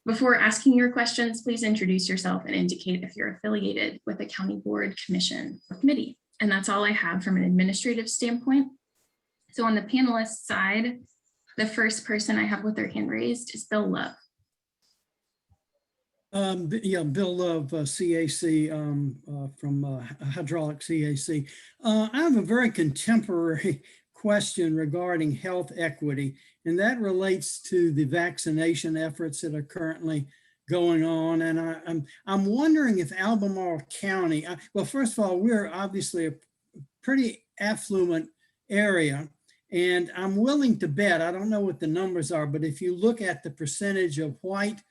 Before asking your questions, please introduce yourself and indicate if you're affiliated with a county board, commission, or committee. And that's all I have from an administrative standpoint. So on the panelist side, the first person I have with their hand raised is Bill Love. Yeah, Bill Love, CAC from Hydraulic CAC. I have a very contemporary question regarding health equity, and that relates to the vaccination efforts that are currently going on. And I'm wondering if Albemarle County, well, first of all, we're obviously a pretty affluent area, and I'm willing to bet, I don't know what the numbers are, but if you look at the percentage of white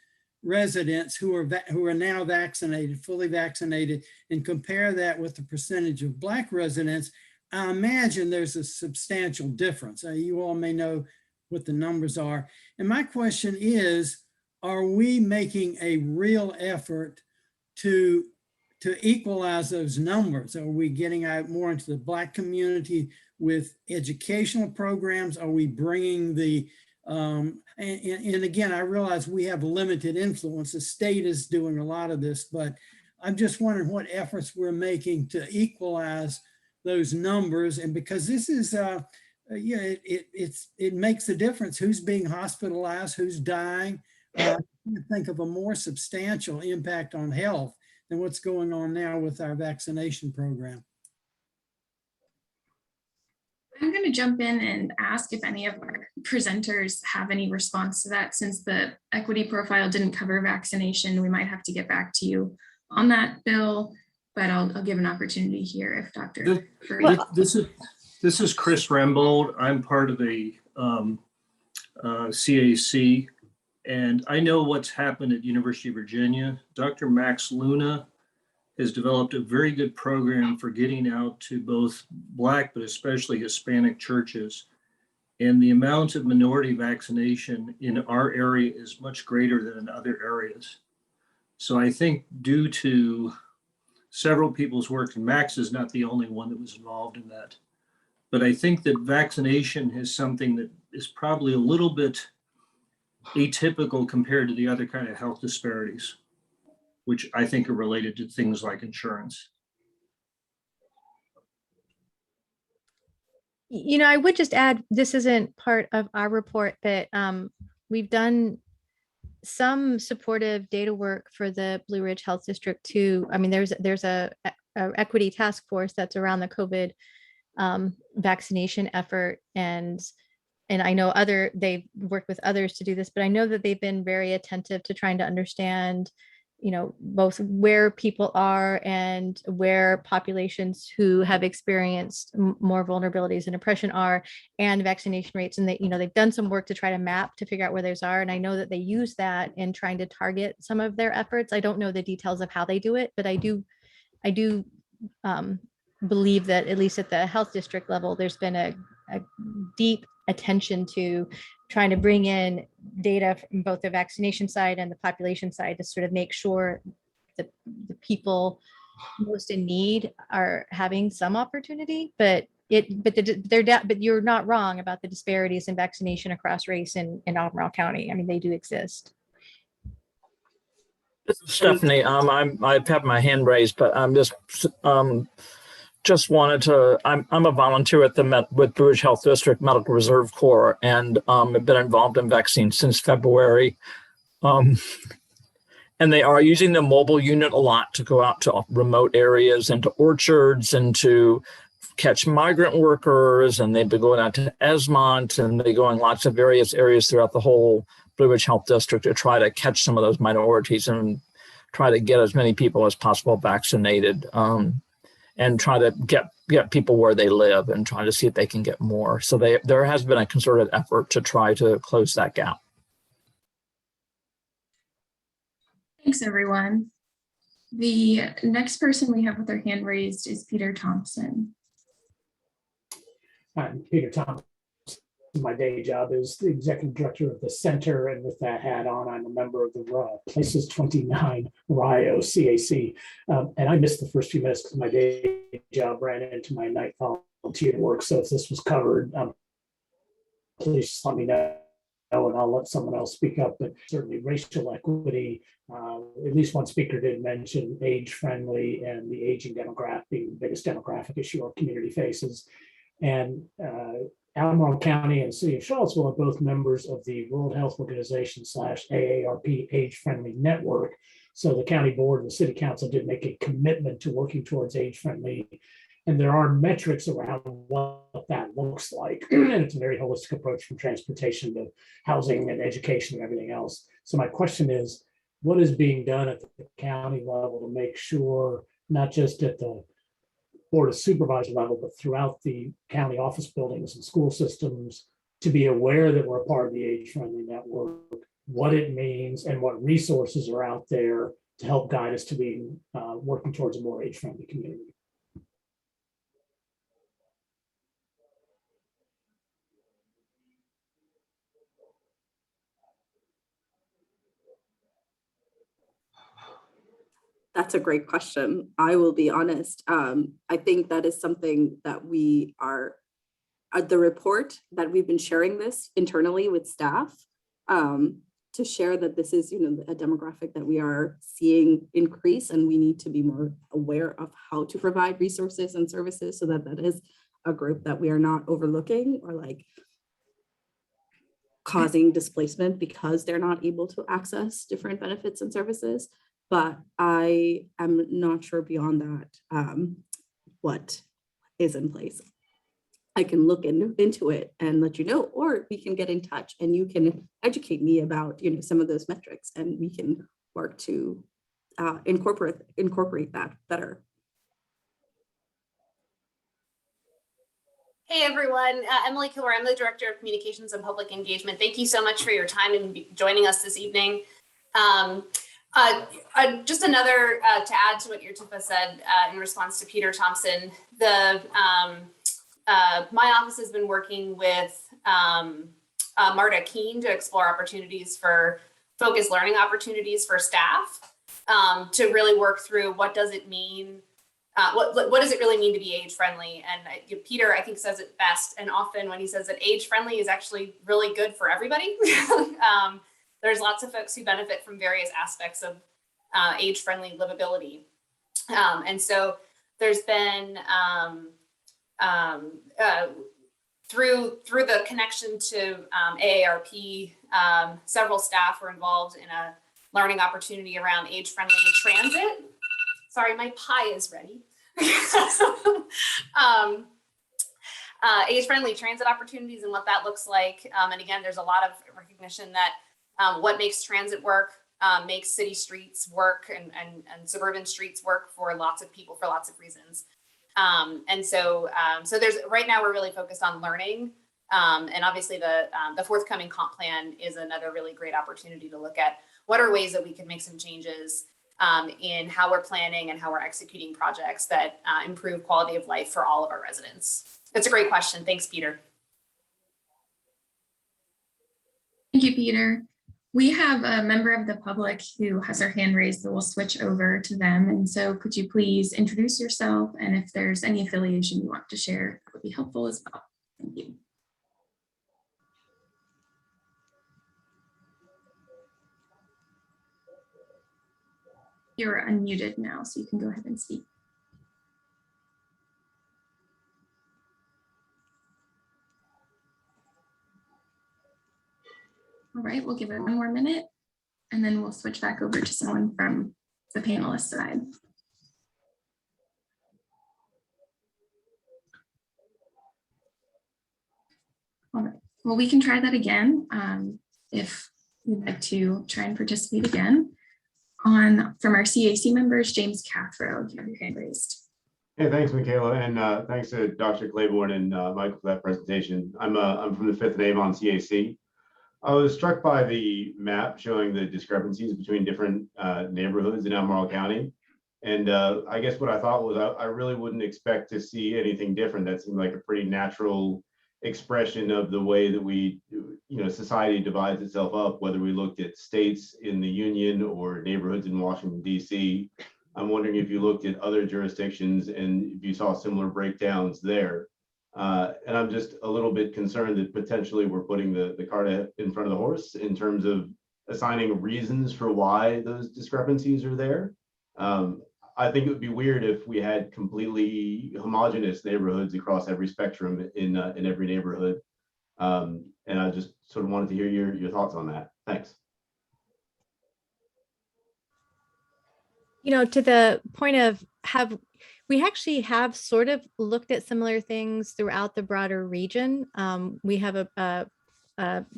residents who are now vaccinated, fully vaccinated, and compare that with the percentage of Black residents, I imagine there's a substantial difference. You all may know what the numbers are. And my question is, are we making a real effort to equalize those numbers? Are we getting out more into the Black community with educational programs? Are we bringing the and again, I realize we have limited influence. The state is doing a lot of this, but I'm just wondering what efforts we're making to equalize those numbers. And because this is, it makes a difference who's being hospitalized, who's dying. I think of a more substantial impact on health than what's going on now with our vaccination program. I'm going to jump in and ask if any of our presenters have any response to that. Since the equity profile didn't cover vaccination, we might have to get back to you on that, Bill, but I'll give an opportunity here if Dr. This is Chris Rembold. I'm part of a CAC, and I know what's happened at University of Virginia. Dr. Max Luna has developed a very good program for getting out to both Black, but especially Hispanic churches. And the amount of minority vaccination in our area is much greater than in other areas. So I think due to several people's work, and Max is not the only one that was involved in that, but I think that vaccination is something that is probably a little bit atypical compared to the other kind of health disparities, which I think are related to things like insurance. You know, I would just add, this isn't part of our report, but we've done some supportive data work for the Blue Ridge Health District too. I mean, there's a equity task force that's around the COVID vaccination effort, and I know they've worked with others to do this, but I know that they've been very attentive to trying to understand, you know, both where people are and where populations who have experienced more vulnerabilities and oppression are, and vaccination rates. And they've done some work to try to map to figure out where those are. And I know that they use that in trying to target some of their efforts. I don't know the details of how they do it, but I do believe that at least at the health district level, there's been a deep attention to trying to bring in data from both the vaccination side and the population side to sort of make sure that the people most in need are having some opportunity, but you're not wrong about the disparities in vaccination across race in Albemarle County. I mean, they do exist. This is Stephanie, I've had my hand raised, but I'm just wanted to, I'm a volunteer with with Brewers Health District Medical Reserve Corps, and have been involved in vaccines since February. And they are using the mobile unit a lot to go out to remote areas and to orchards and to catch migrant workers. And they've been going out to Esmont, and they go in lots of various areas throughout the whole Blue Ridge Health District to try to catch some of those minorities and try to get as many people as possible vaccinated, and try to get people where they live and try to see if they can get more. So there has been a concerted effort to try to close that gap. Thanks, everyone. The next person we have with their hand raised is Peter Thompson. I'm Peter Thompson. My day job is the executive director of the center, and with that hat on, I'm a member of the Places 29 RIO CAC. And I missed the first few minutes because my day job ran into my night volunteer work. So if this was covered, please just let me know, and I'll let someone else speak up. But certainly racial equity, at least one speaker did mention age-friendly and the aging demographic being the biggest demographic issue our community faces. And Albemarle County and City of Charlottesville are both members of the World Health Organization /AARP Age-Friendly Network. So the county board and the city council did make a commitment to working towards age-friendly. And there are metrics around what that looks like. And it's a very holistic approach from transportation to housing and education and everything else. So my question is, what is being done at the county level to make sure, not just at the Board of Supervisor level, but throughout the county office buildings and school systems, to be aware that we're a part of the age-friendly network, what it means, and what resources are out there to help guide us to being working towards a more age-friendly community? That's a great question. I will be honest. I think that is something that we are, the report that we've been sharing this internally with staff, to share that this is, a demographic that we are seeing increase, and we need to be more aware of how to provide resources and services so that that is a group that we are not overlooking or like causing displacement because they're not able to access different benefits and services. But I am not sure beyond that what is in place. I can look into it and let you know, or we can get in touch and you can educate me about some of those metrics, and we can work to incorporate that better. Hey everyone, Emily Kilmer, I'm the Director of Communications and Public Engagement. Thank you so much for your time and joining us this evening. Just another, to add to what your Tifa said in response to Peter Thompson, my office has been working with Marta Keene to explore opportunities for focused learning opportunities for staff, to really work through what does it mean, what does it really mean to be age friendly? And Peter, I think, says it best, and often when he says that age friendly is actually really good for everybody. There's lots of folks who benefit from various aspects of age-friendly livability. And so there's been, through the connection to AARP, several staff were involved in a learning opportunity around age-friendly transit. Sorry, my pie is ready. Age-friendly transit opportunities and what that looks like. And again, there's a lot of recognition that what makes transit work makes city streets work and suburban streets work for lots of people for lots of reasons. And so there's, right now we're really focused on learning. And obviously the forthcoming comp plan is another really great opportunity to look at what are ways that we can make some changes in how we're planning and how we're executing projects that improve quality of life for all of our residents. That's a great question. Thanks, Peter. Thank you, Peter. We have a member of the public who has their hand raised, so we'll switch over to them. And so could you please introduce yourself, and if there's any affiliation you want to share, that would be helpful as well. Thank you. You're unmuted now, so you can go ahead and speak. All right, we'll give it one more minute, and then we'll switch back over to someone from the panelist side. All right, well, we can try that again if you'd like to try and participate again. From our CAC members, James Cathro, you have your hand raised. Hey, thanks, Michaela, and thanks to Dr. Claiborne and Michael for that presentation. I'm from the 5th and Avon CAC. I was struck by the map showing the discrepancies between different neighborhoods in Albemarle County. And I guess what I thought was I really wouldn't expect to see anything different. That seemed like a pretty natural expression of the way that we, society divides itself up, whether we looked at states in the Union or neighborhoods in Washington, D.C. I'm wondering if you looked at other jurisdictions and if you saw similar breakdowns there. And I'm just a little bit concerned that potentially we're putting the cart in front of the horse in terms of assigning reasons for why those discrepancies are there. I think it would be weird if we had completely homogeneous neighborhoods across every spectrum in every neighborhood. And I just sort of wanted to hear your thoughts on that. Thanks. To the point of we actually have sort of looked at similar things throughout the broader region. We have a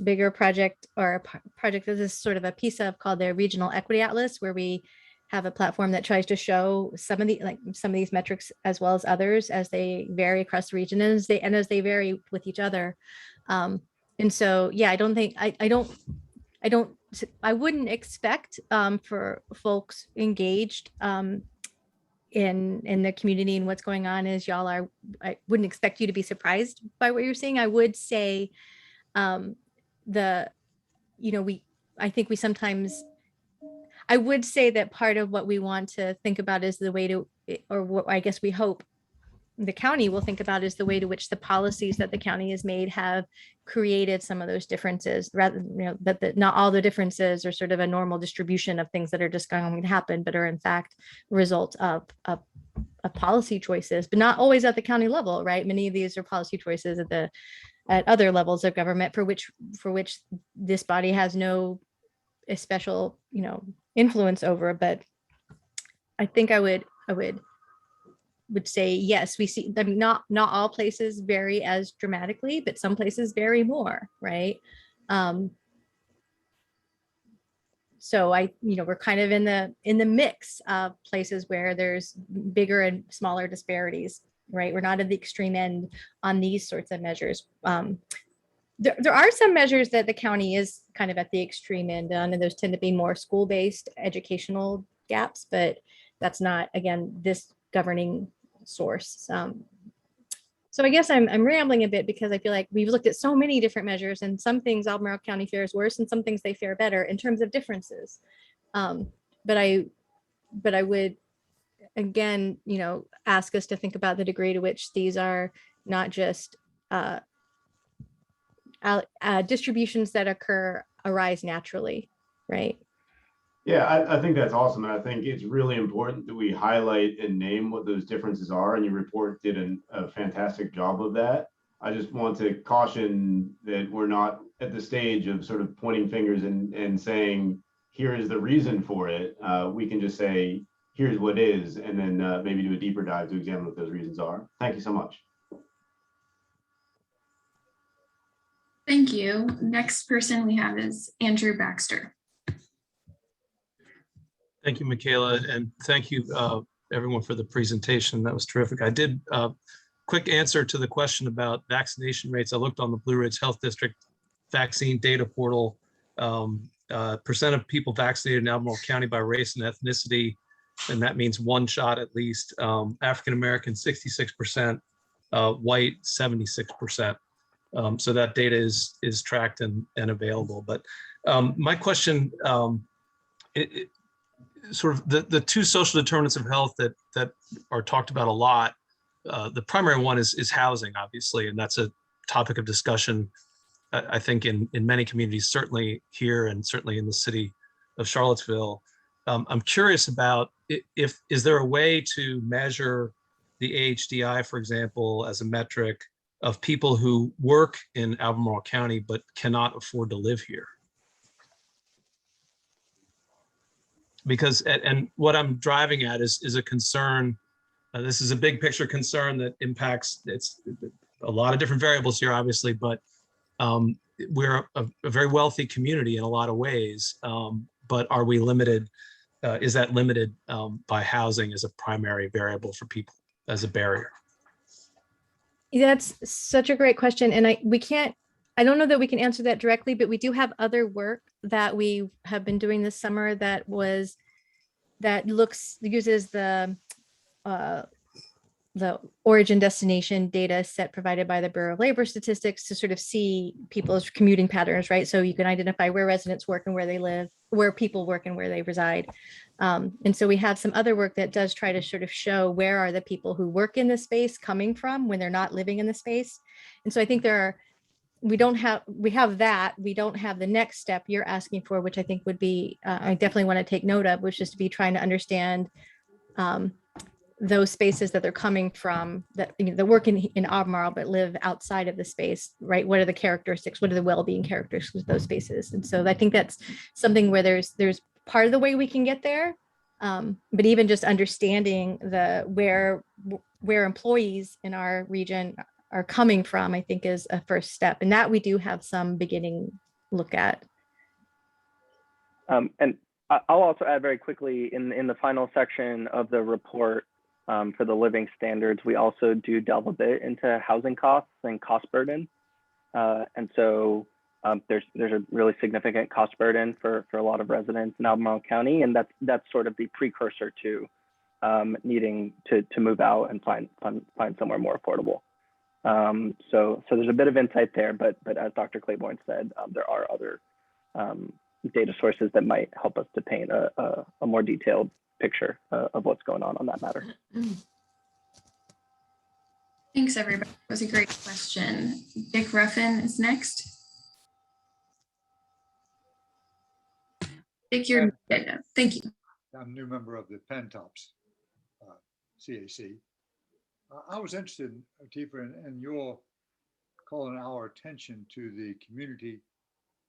bigger project, or a project that is sort of a piece of, called the Regional Equity Atlas, where we have a platform that tries to show some of these metrics as well as others as they vary across the region and as they vary with each other. And so, yeah, I wouldn't expect for folks engaged in the community and what's going on as y'all are, I wouldn't expect you to be surprised by what you're seeing. I would say I would say that part of what we want to think about is the way to, or what I guess we hope the county will think about, is the way to which the policies that the county has made have created some of those differences, rather than, that not all the differences are sort of a normal distribution of things that are just going to happen, but are in fact a result of policy choices, but not always at the county level, right? Many of these are policy choices at other levels of government for which this body has no special, influence over. But I think I would say, yes, we see, I mean, not all places vary as dramatically, but some places vary more, right? So we're kind of in the mix of places where there's bigger and smaller disparities, right? We're not at the extreme end on these sorts of measures. There are some measures that the county is kind of at the extreme end on, and those tend to be more school-based educational gaps, but that's not, again, this governing source. So I guess I'm rambling a bit because I feel like we've looked at so many different measures, and some things Albemarle County fares worse and some things they fare better in terms of differences. But I would, again, ask us to think about the degree to which these are not just distributions that arise naturally, right? Yeah, I think that's awesome. And I think it's really important that we highlight and name what those differences are. And your report did a fantastic job of that. I just want to caution that we're not at the stage of sort of pointing fingers and saying, here is the reason for it. We can just say, here's what is, and then maybe do a deeper dive to examine what those reasons are. Thank you so much. Thank you. Next person we have is Andrew Baxter. Thank you, Michaela, and thank you everyone for the presentation. That was terrific. I did quick answer to the question about vaccination rates. I looked on the Blue Ridge Health District vaccine data portal. Percent of people vaccinated in Albemarle County by race and ethnicity, and that means one shot at least. African American 66%, white 76%. So that data is tracked and available. But my question, sort of the two social determinants of health that are talked about a lot. The primary one is housing, obviously, and that's a topic of discussion, I think, in many communities, certainly here and certainly in the city of Charlottesville. I'm curious about is there a way to measure the AHDI, for example, as a metric of people who work in Albemarle County but cannot afford to live here? Because, and what I'm driving at is a concern. This is a big picture concern that impacts, it's a lot of different variables here, obviously, but we're a very wealthy community in a lot of ways, but are we limited? Is that limited by housing as a primary variable for people, as a barrier? That's such a great question. And I don't know that we can answer that directly, but we do have other work that we have been doing this summer that uses the origin destination data set provided by the Bureau of Labor Statistics to sort of see people's commuting patterns, right? So you can identify where residents work and where they live, where people work and where they reside. And so we have some other work that does try to sort of show where are the people who work in the space coming from when they're not living in the space. And so I think we have that. We don't have the next step you're asking for, which I think would be, I definitely want to take note of, which is to be trying to understand those spaces that they're coming from, that they work in Albemarle but live outside of the space, right? What are the characteristics? What are the well-being characteristics of those spaces? And so I think that's something where there's part of the way we can get there, but even just understanding where employees in our region are coming from, I think is a first step, and that we do have some beginning look at. And I'll also add very quickly in the final section of the report for the living standards, we also do delve a bit into housing costs and cost burden. And so there's a really significant cost burden for a lot of residents in Albemarle County, and that's sort of the precursor to needing to move out and find somewhere more affordable. So there's a bit of insight there, but as Dr. Claiborne said, there are other data sources that might help us to paint a more detailed picture of what's going on that matter. Thanks, everybody. That was a great question. Dick Ruffin is next. Dick, you're muted. Thank you. I'm a new member of the Pentops CAC. I was interested, Tifa, in your calling our attention to the Community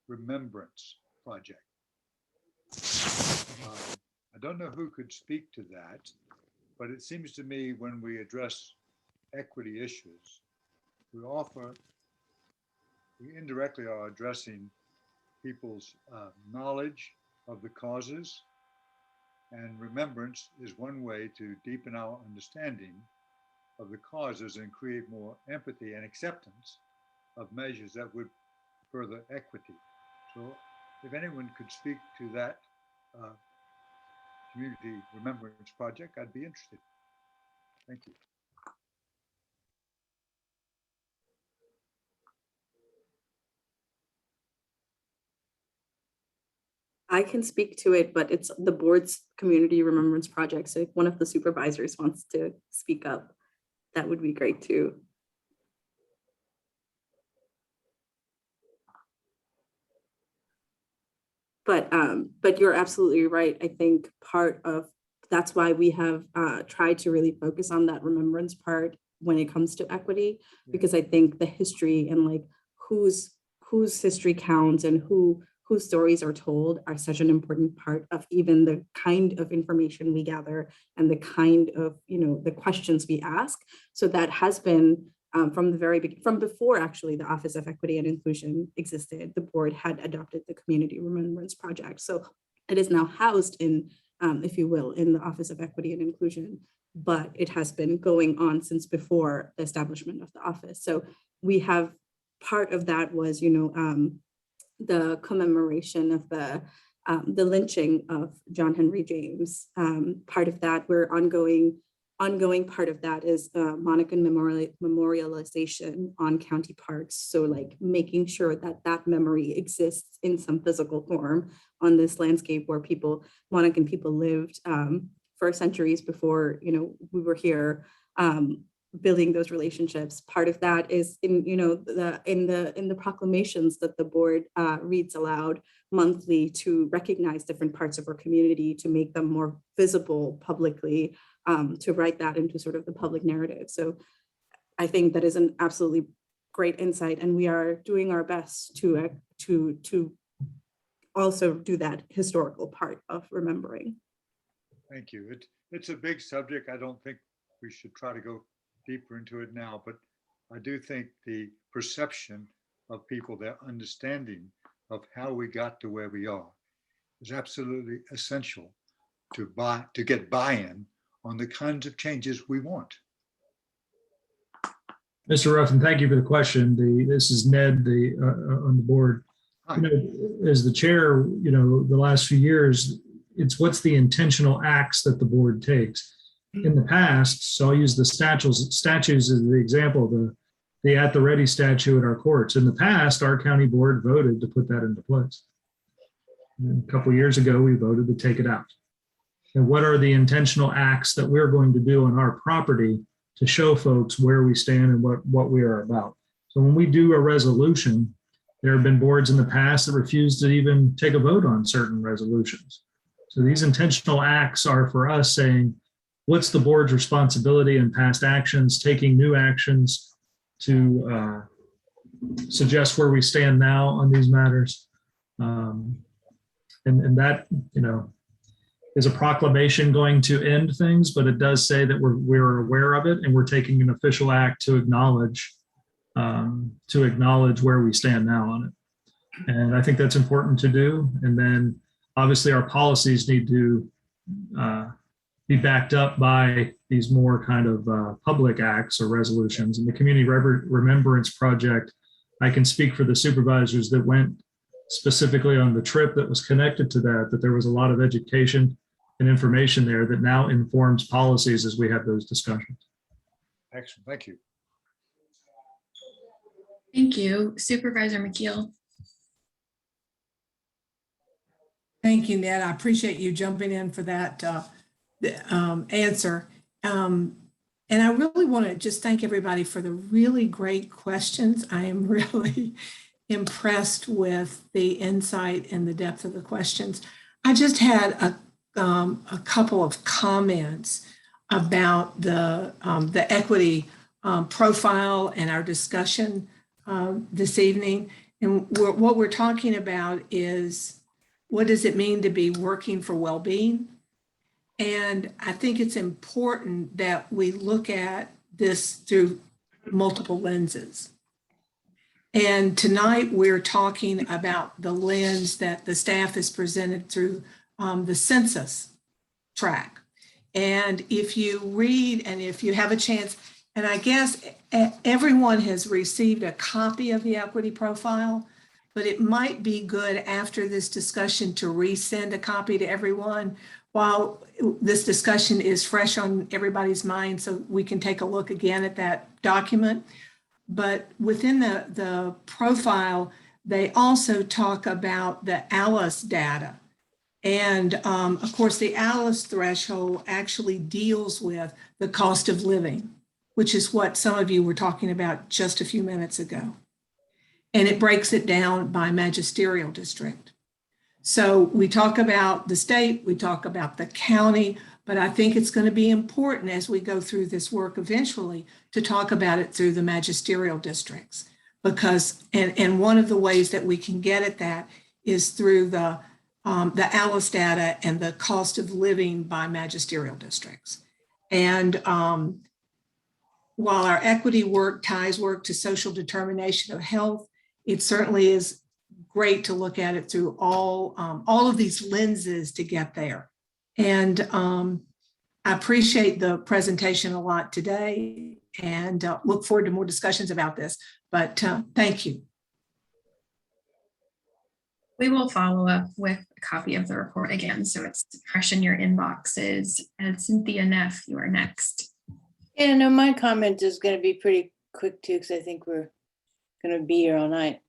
Remembrance Project. I don't know who could speak to that, but it seems to me when we address equity issues, we indirectly are addressing people's knowledge of the causes, and remembrance is one way to deepen our understanding of the causes and create more empathy and acceptance of measures that would further equity. So if anyone could speak to that Community Remembrance Project, I'd be interested. Thank you. I can speak to it, but it's the board's Community Remembrance Project. So if one of the supervisors wants to speak up, that would be great too. But you're absolutely right. I think that's why we have tried to really focus on that remembrance part when it comes to equity, because I think the history and like whose history counts and whose stories are told are such an important part of even the kind of information we gather and the kind of, the questions we ask. So that has been from before actually the Office of Equity and Inclusion existed, the board had adopted the Community Remembrance Project. So it is now housed in, if you will, in the Office of Equity and Inclusion, but it has been going on since before the establishment of the office. So we have, part of that was, the commemoration of the lynching of John Henry James. Part of that, we're ongoing ongoing part of that is Monacan memorialization on county parks. So like making sure that that memory exists in some physical form on this landscape where Monacan people lived for centuries before, we were here, building those relationships. Part of that is in the proclamations that the board reads aloud monthly to recognize different parts of our community, to make them more visible publicly, to write that into sort of the public narrative. So I think that is an absolutely great insight, and we are doing our best to also do that historical part of remembering. Thank you. It's a big subject. I don't think we should try to go deeper into it now, but I do think the perception of people, their understanding of how we got to where we are is absolutely essential to get buy-in on the kinds of changes we want. Mr. Ruffin, thank you for the question. This is Ned, on the board. As the chair, the last few years, it's what's the intentional acts that the board takes. In the past, so I'll use the statues as the example, the at the ready statue at our courts. In the past, our county board voted to put that into place. And a couple of years ago, we voted to take it out. And what are the intentional acts that we're going to do on our property to show folks where we stand and what we are about? So when we do a resolution, there have been boards in the past that refused to even take a vote on certain resolutions. So these intentional acts are for us saying, what's the board's responsibility in past actions, taking new actions to suggest where we stand now on these matters. And that, is a proclamation going to end things, but it does say that we're aware of it and we're taking an official act to acknowledge where we stand now on it. And I think that's important to do. And then obviously our policies need to be backed up by these more kind of public acts or resolutions. And the Community Remembrance Project, I can speak for the supervisors that went specifically on the trip that was connected to that there was a lot of education and information there that now informs policies as we have those discussions. Excellent, thank you. Thank you. Supervisor McKeel. Thank you, Ned. I appreciate you jumping in for that answer. And I really want to just thank everybody for the really great questions. I am really impressed with the insight and the depth of the questions. I just had a couple of comments about the equity profile and our discussion this evening. And what we're talking about is, what does it mean to be working for well-being? And I think it's important that we look at this through multiple lenses. And tonight we're talking about the lens that the staff has presented through the census track. And if you read and if you have a chance, and I guess everyone has received a copy of the equity profile, but it might be good after this discussion to resend a copy to everyone while this discussion is fresh on everybody's mind, so we can take a look again at that document. But within the profile, they also talk about the ALICE data. And of course, the ALICE threshold actually deals with the cost of living, which is what some of you were talking about just a few minutes ago. And it breaks it down by magisterial district. So we talk about the state, we talk about the county, but I think it's going to be important as we go through this work eventually to talk about it through the magisterial districts, because, and one of the ways that we can get at that is through the ALICE data and the cost of living by magisterial districts. And while our equity work ties work to social determination of health, it certainly is great to look at it through all of these lenses to get there. And I appreciate the presentation a lot today and look forward to more discussions about this, but thank you. We will follow up with a copy of the report again, so it's fresh in your inboxes. And Cynthia Neff, you are next. Yeah, no, my comment is going to be pretty quick too, because I think we're going to be here all night.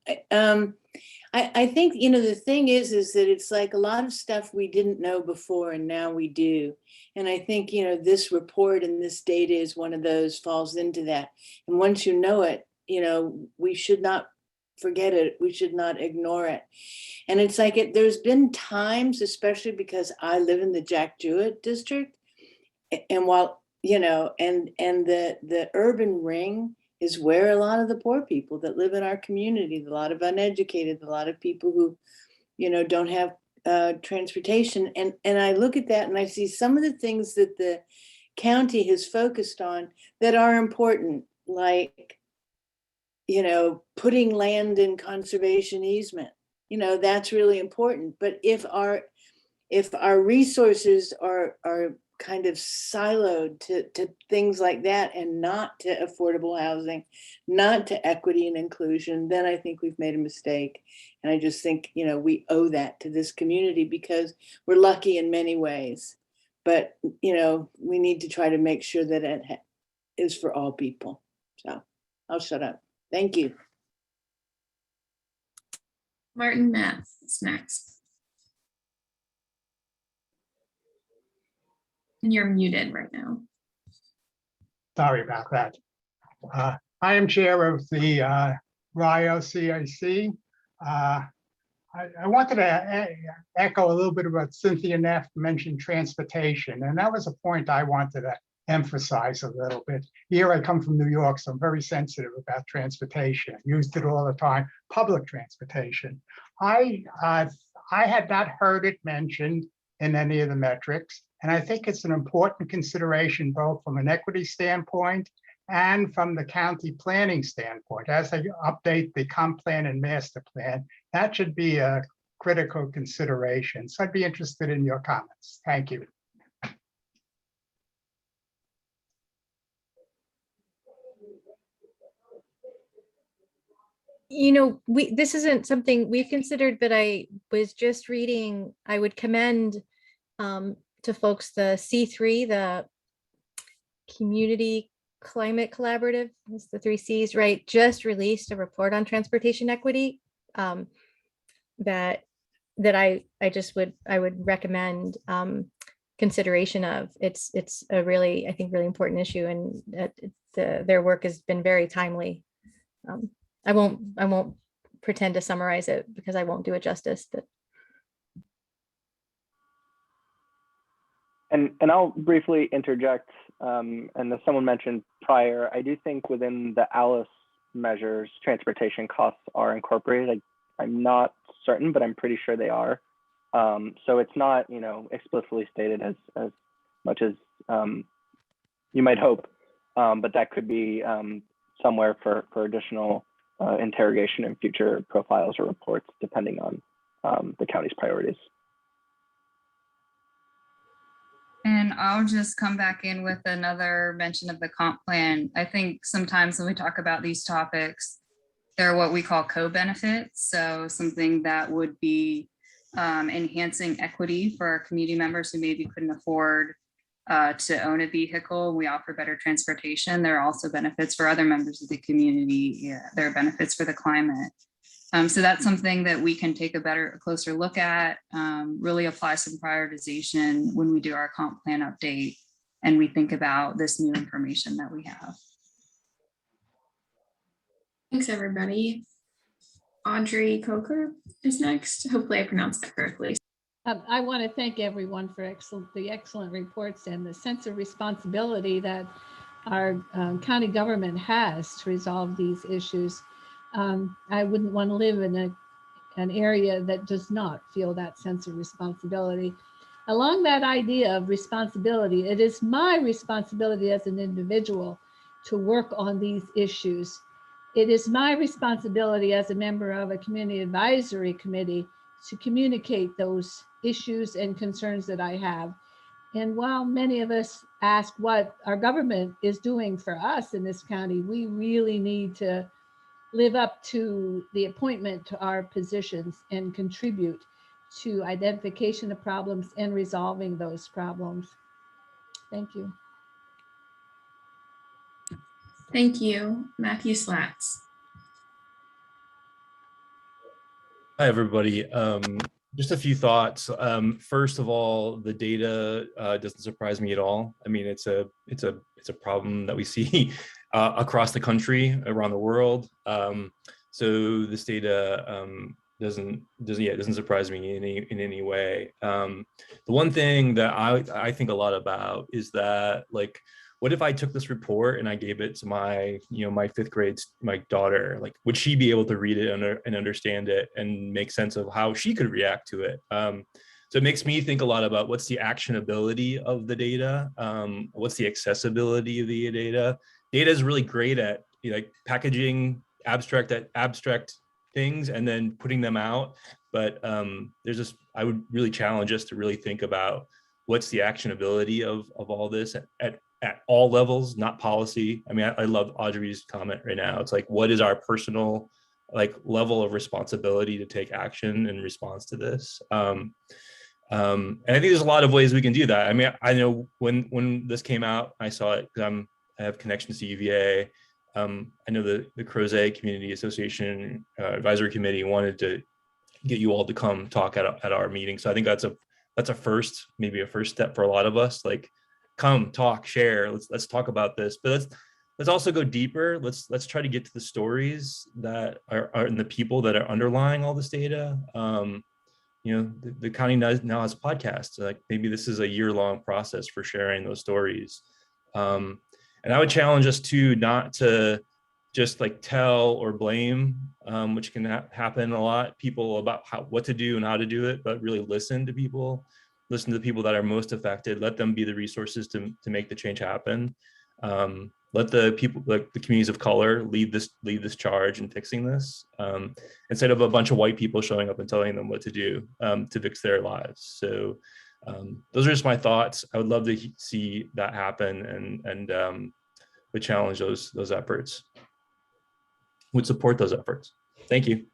I think, you know, the thing is that it's like a lot of stuff we didn't know before and now we do. And I think, you know, this report and this data is one of those, falls into that. And once you know it, you know, we should not forget it. We should not ignore it. And it's like there's been times, especially because I live in the Jack Jewett district, and while, you know, and the urban ring is where a lot of the poor people that live in our community, a lot of uneducated, a lot of people who, you know, don't have transportation. And I look at that and I see some of the things that the county has focused on that are important, like, you know, putting land in conservation easement. You know, that's really important. But if our resources are kind of siloed to things like that and not to affordable housing, not to equity and inclusion, then I think we've made a mistake. And I just think, you know, we owe that to this community because we're lucky in many ways. But, you know, we need to try to make sure that it is for all people. So I'll shut up. Thank you. Martin Math is next. And you're muted right now. Sorry about that. I am chair of the RIO CIC. I wanted to echo a little bit about Cynthia Neff mentioned transportation, and that was a point I wanted to emphasize a little bit. Here I come from New York, so I'm very sensitive about transportation. I used it all the time, public transportation. I had not heard it mentioned in any of the metrics, and I think it's an important consideration both from an equity standpoint and from the county planning standpoint. As they update the comp plan and master plan, that should be a critical consideration. So I'd be interested in your comments. Thank you. You know, this isn't something we've considered, but I was just reading, I would commend to folks the C3, the Community Climate Collaborative, it's the 3 C's, right? Just released a report on transportation equity that I would recommend consideration of. It's a really, I think, really important issue, and their work has been very timely. I won't pretend to summarize it because I won't do it justice. But And I'll briefly interject, and as someone mentioned prior, I do think within the ALICE measures, transportation costs are incorporated. I'm not certain, but I'm pretty sure they are. So it's not, you know, explicitly stated as much as you might hope, but that could be somewhere for additional interrogation in future profiles or reports, depending on the county's priorities. And I'll just come back in with another mention of the comp plan. I think sometimes when we talk about these topics, they're what we call co-benefits. So something that would be enhancing equity for our community members who maybe couldn't afford to own a vehicle. We offer better transportation. There are also benefits for other members of the community. Yeah, there are benefits for the climate. So that's something that we can take a closer look at, really apply some prioritization when we do our comp plan update and we think about this new information that we have. Thanks, everybody. Audrey Coker is next. Hopefully I pronounced that correctly. I want to thank everyone for the excellent reports and the sense of responsibility that our county government has to resolve these issues. I wouldn't want to live in an area that does not feel that sense of responsibility. Along that idea of responsibility, it is my responsibility as an individual to work on these issues. It is my responsibility as a member of a community advisory committee to communicate those issues and concerns that I have. And while many of us ask what our government is doing for us in this county, we really need to live up to the appointment to our positions and contribute to identification of problems and resolving those problems. Thank you. Thank you. Matthew Slats. Hi, everybody. Just a few thoughts. First of all, the data doesn't surprise me at all. I mean, it's a problem that we see across the country, around the world. So this data doesn't surprise me in any way. The one thing that I think a lot about is that, like, what if I took this report and I gave it to my fifth grade, my daughter? Like, would she be able to read it and understand it and make sense of how she could react to it? So it makes me think a lot about what's the actionability of the data, what's the accessibility of the data. Data is really great at packaging abstract things and then putting them out. But I would really challenge us to really think about what's the actionability of all this at all levels, not policy. I mean, I love Audrey's comment right now. It's like, what is our personal level of responsibility to take action in response to this? And I think there's a lot of ways we can do that. I mean, I know when this came out, I saw it because I have connections to UVA. I know the Crozet Community Association Advisory Committee wanted to get you all to come talk at our meeting. So I think that's a first, maybe a first step for a lot of us. Like, come talk, share. Let's talk about this. But let's also go deeper. Let's try to get to the stories that are and the people that are underlying all this data. The county now has podcasts. Like, maybe this is a year-long process for sharing those stories. And I would challenge us too, not to just tell or blame, which can happen a lot, people about what to do and how to do it, but really listen to people. Listen to the people that are most affected, let them be the resources to make the change happen. Let the people, like the communities of color, lead this charge in fixing this, instead of a bunch of white people showing up and telling them what to do to fix their lives. So those are just my thoughts. I would love to see that happen, and would challenge those efforts, would support those efforts. Thank you.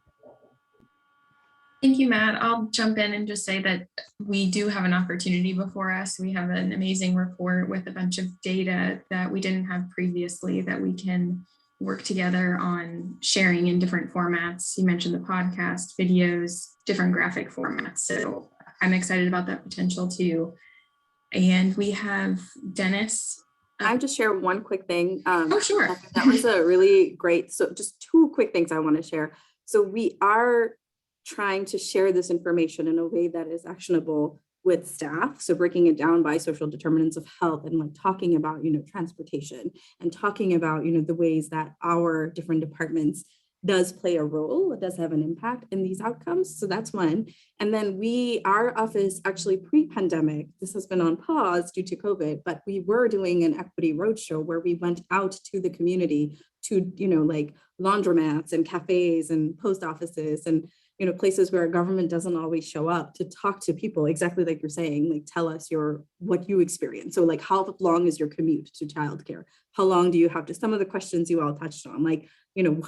Thank you, Matt. I'll jump in and just say that we do have an opportunity before us. We have an amazing report with a bunch of data that we didn't have previously that we can work together on sharing in different formats. You mentioned the podcast, videos, different graphic formats. So I'm excited about that potential too. And we have Dennis. Can I just share one quick thing? Oh, sure. That was a really great, so just two quick things I want to share. So we are trying to share this information in a way that is actionable with staff. So breaking it down by social determinants of health and talking about, transportation and talking about, the ways that our different departments does play a role, it does have an impact in these outcomes. So that's one. And then our office actually pre-pandemic, this has been on pause due to COVID, but we were doing an equity roadshow where we went out to the community to, laundromats and cafes and post offices and places where government doesn't always show up to talk to people, exactly like you're saying, tell us what you experience. So how long is your commute to childcare? How long do you have to, some of the questions you all touched on,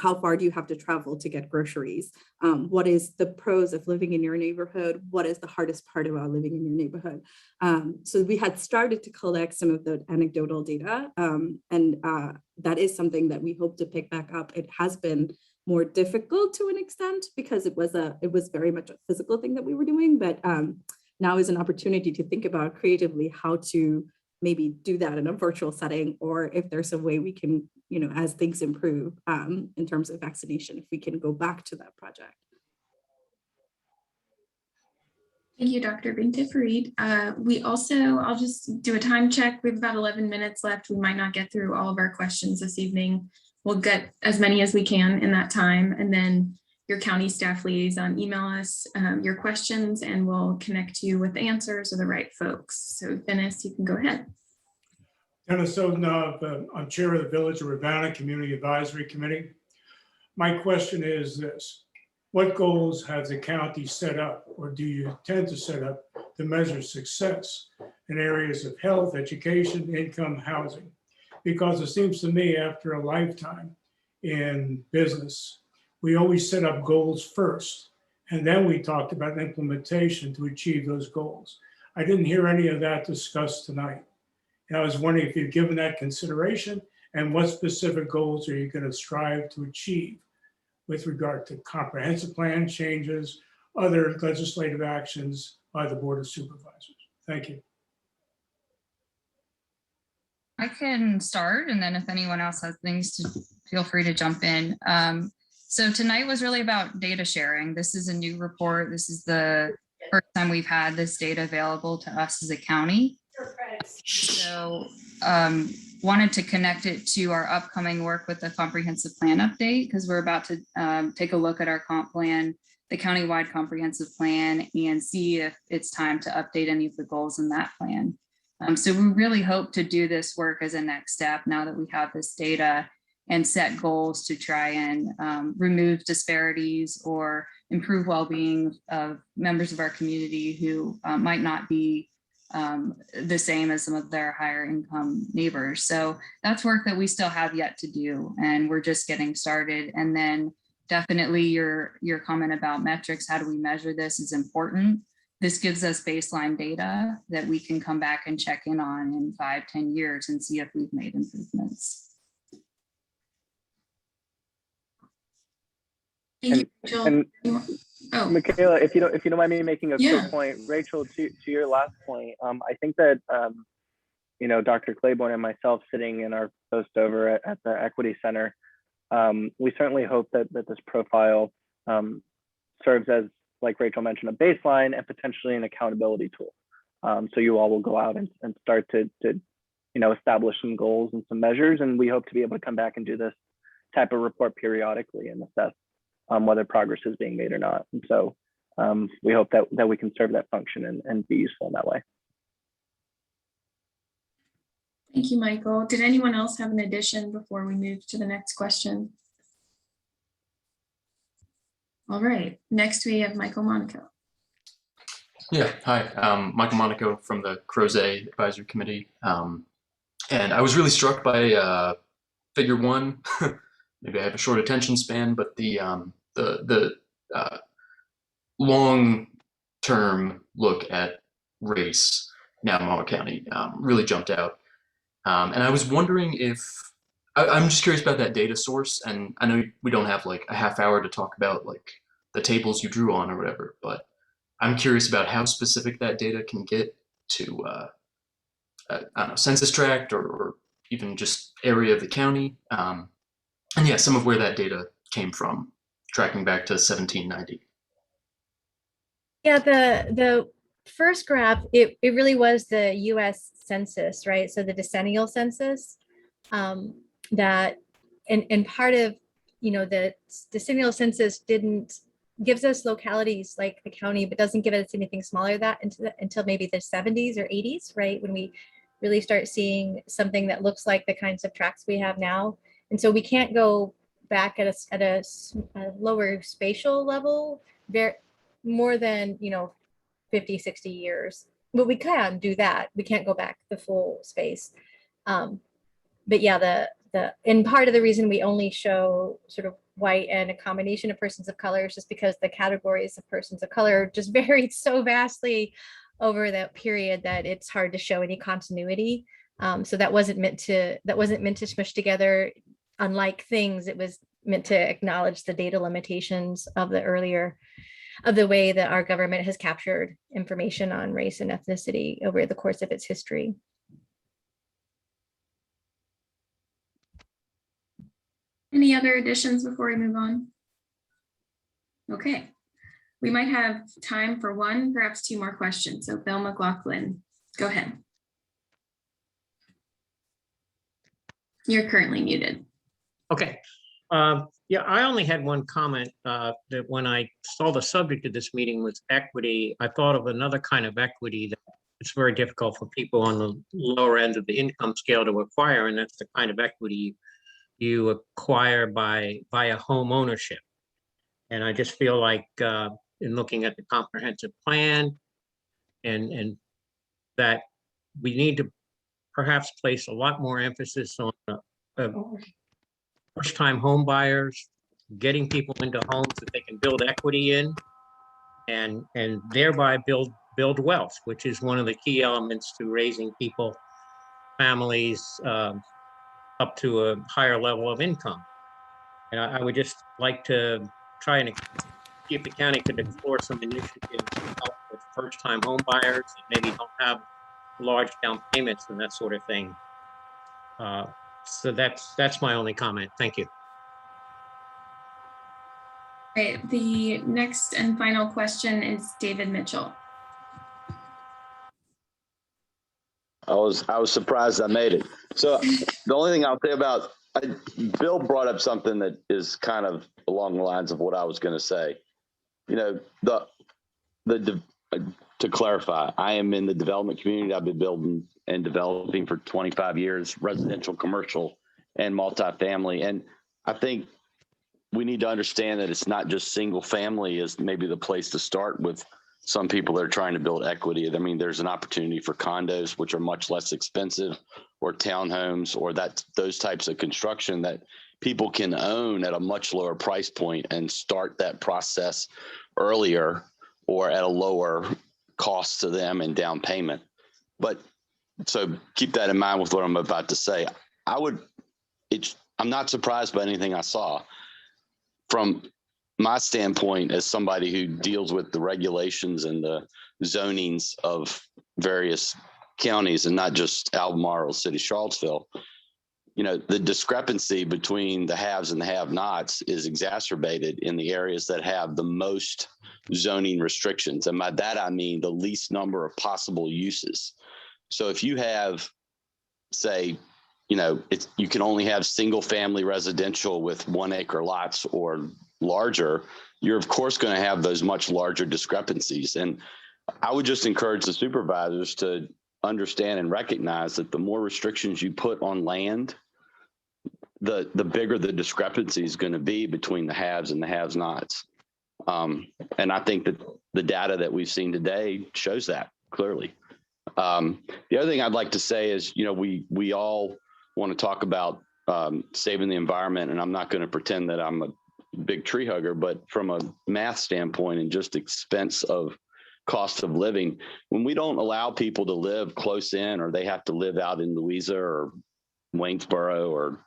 how far do you have to travel to get groceries? What is the pros of living in your neighborhood? What is the hardest part about living in your neighborhood? So we had started to collect some of the anecdotal data, and that is something that we hope to pick back up. It has been more difficult to an extent because it was very much a physical thing that we were doing, but now is an opportunity to think about creatively how to maybe do that in a virtual setting, or if there's a way we can, as things improve in terms of vaccination, if we can go back to that project. Thank you, Dr. Binti Farid. I'll just do a time check. We have about 11 minutes left. We might not get through all of our questions this evening. We'll get as many as we can in that time. And then your county staff liaison, email us your questions and we'll connect you with the answers or the right folks. So Dennis, you can go ahead. Dennis Odenov, I'm chair of the Village of Ravenna Community Advisory Committee. My question is this: what goals has the county set up, or do you intend to set up, to measure success in areas of health, education, income, housing? Because it seems to me, after a lifetime in business, we always set up goals first, and then we talked about implementation to achieve those goals. I didn't hear any of that discussed tonight. And I was wondering if you've given that consideration And what specific goals are you going to strive to achieve with regard to comprehensive plan changes, other legislative actions by the Board of Supervisors? Thank you. I can start, and then if anyone else has things to feel free to jump in. So tonight was really about data sharing. This is a new report. This is the first time we've had this data available to us as a county. So wanted to connect it to our upcoming work with the comprehensive plan update, because we're about to take a look at our comp plan, the countywide comprehensive plan, and see if it's time to update any of the goals in that plan. So we really hope to do this work as a next step now that we have this data, and set goals to try and remove disparities or improve well-being of members of our community who might not be the same as some of their higher income neighbors. So that's work that we still have yet to do, and we're just getting started. And then definitely your comment about metrics, how do we measure this, is important. This gives us baseline data that we can come back and check in on in 5-10 years and see if we've made improvements. Thank you, And oh. Michaela, if you don't mind me making a Yeah. quick point, Rachel, to your last point, I think that Dr. Claiborne and myself sitting in our post over at the Equity Center, we certainly hope that this profile serves as, like Rachel mentioned, a baseline and potentially an accountability tool. So you all will go out and start to establish some goals and some measures, and we hope to be able to come back and do this type of report periodically and assess whether progress is being made or not. And so we hope that we can serve that function and be useful in that way. Thank you, Michael. Did anyone else have an addition before we move to the next question? All right, next we have Michael Monaco. Yeah, hi, Michael Monaco from the Crozet Advisory Committee. And I was really struck by figure 1. Maybe I have a short attention span, but the long-term look at race in Albemarle County really jumped out. And I was wondering if, I'm just curious about that data source, and I know we don't have like a half hour to talk about like the tables you drew on or whatever, but I'm curious about how specific that data can get to, I don't know, census tract or even just area of the county. And yeah, some of where that data came from, tracking back to 1790. Yeah, the first graph, it really was the US Census, right? So the decennial census, that, and part of, the decennial census gives us localities like the county, but doesn't give us anything smaller than that until maybe the 70s or 80s, right? When we really start seeing something that looks like the kinds of tracts we have now. And so we can't go back at a lower spatial level, more than, 50, 60 years. But we can do that. We can't go back the full space. But yeah, and part of the reason we only show sort of white and a combination of persons of color is just because the categories of persons of color just varied so vastly over that period that it's hard to show any continuity. So that wasn't meant to smush together unlike things. It was meant to acknowledge the data limitations of the way that our government has captured information on race and ethnicity over the course of its history. Any other additions before we move on? Okay, we might have time for one, perhaps 2 more questions. So Bill McLaughlin, go ahead. You're currently muted. Okay. Yeah, I only had one comment that when I saw the subject of this meeting was equity, I thought of another kind of equity that it's very difficult for people on the lower end of the income scale to acquire, and that's the kind of equity you acquire via home ownership. And I just feel like in looking at the comprehensive plan and that we need to perhaps place a lot more emphasis on first-time home buyers, getting people into homes that they can build equity in, and thereby build wealth, which is one of the key elements to raising people, families, up to a higher level of income. And I would just like to try and see if the county could explore some initiatives to help with first-time home buyers that maybe don't have large down payments and that sort of thing. So that's my only comment. Thank you. Right, the next and final question is David Mitchell. I was surprised I made it. So the only thing I'll say about Bill brought up something that is kind of along the lines of what I was going to say. You know, to clarify, I am in the development community. I've been building and developing for 25 years, residential, commercial, and multifamily. And I think we need to understand that it's not just single family is maybe the place to start with. Some people that are trying to build equity. I mean, there's an opportunity for condos, which are much less expensive, or townhomes, or those types of construction that people can own at a much lower price point and start that process earlier or at a lower cost to them and down payment. But so keep that in mind with what I'm about to say. I'm not surprised by anything I saw. From my standpoint as somebody who deals with the regulations and the zonings of various counties and not just Albemarle, City, Charlottesville, you know, the discrepancy between the haves and the have-nots is exacerbated in the areas that have the most zoning restrictions. And by that, I mean the least number of possible uses. So if you have, say, you know, you can only have single family residential with 1 acre lots or larger, you're of course going to have those much larger discrepancies. And I would just encourage the supervisors to understand and recognize that the more restrictions you put on land, the bigger the discrepancy is going to be between the haves and the have-nots. And I think that the data that we've seen today shows that clearly. The other thing I'd like to say is, you know, we all want to talk about saving the environment, and I'm not going to pretend that I'm a big tree hugger, but from a math standpoint and just expense of cost of living, when we don't allow people to live close in, or they have to live out in Louisa or Waynesboro or,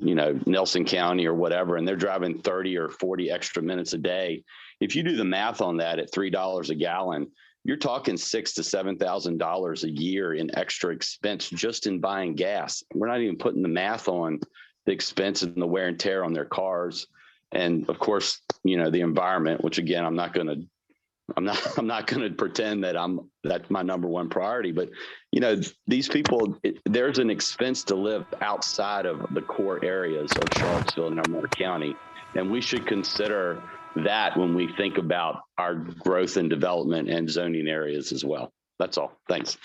you know, Nelson County or whatever, and they're driving 30 or 40 extra minutes a day. If you do the math on that at $3 a gallon, you're talking $6,000 to $7,000 a year in extra expense just in buying gas. We're not even putting the math on the expense and the wear and tear on their cars. And of course, you know, the environment, which again, I'm not going to pretend that that's my number one priority, but you know, these people, there's an expense to live outside of the core areas of Charlottesville and Albemarle County. And we should consider that when we think about our growth and development and zoning areas as well. That's all. Thanks.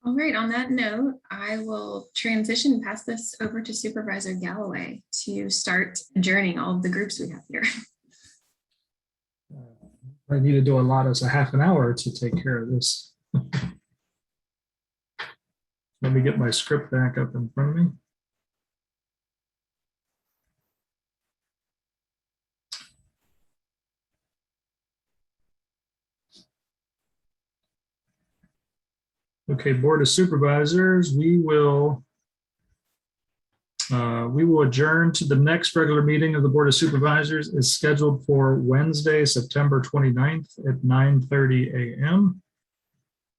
All right, on that note, I will transition and pass this over to Supervisor Galloway to start adjourning all of the groups we have here. I need to do a lot as a half an hour to take care of this. Let me get my script back up in front of me. Okay, Board of Supervisors, we will adjourn to the next regular meeting of the Board of Supervisors is scheduled for Wednesday, September 29th at 9:30 a.m.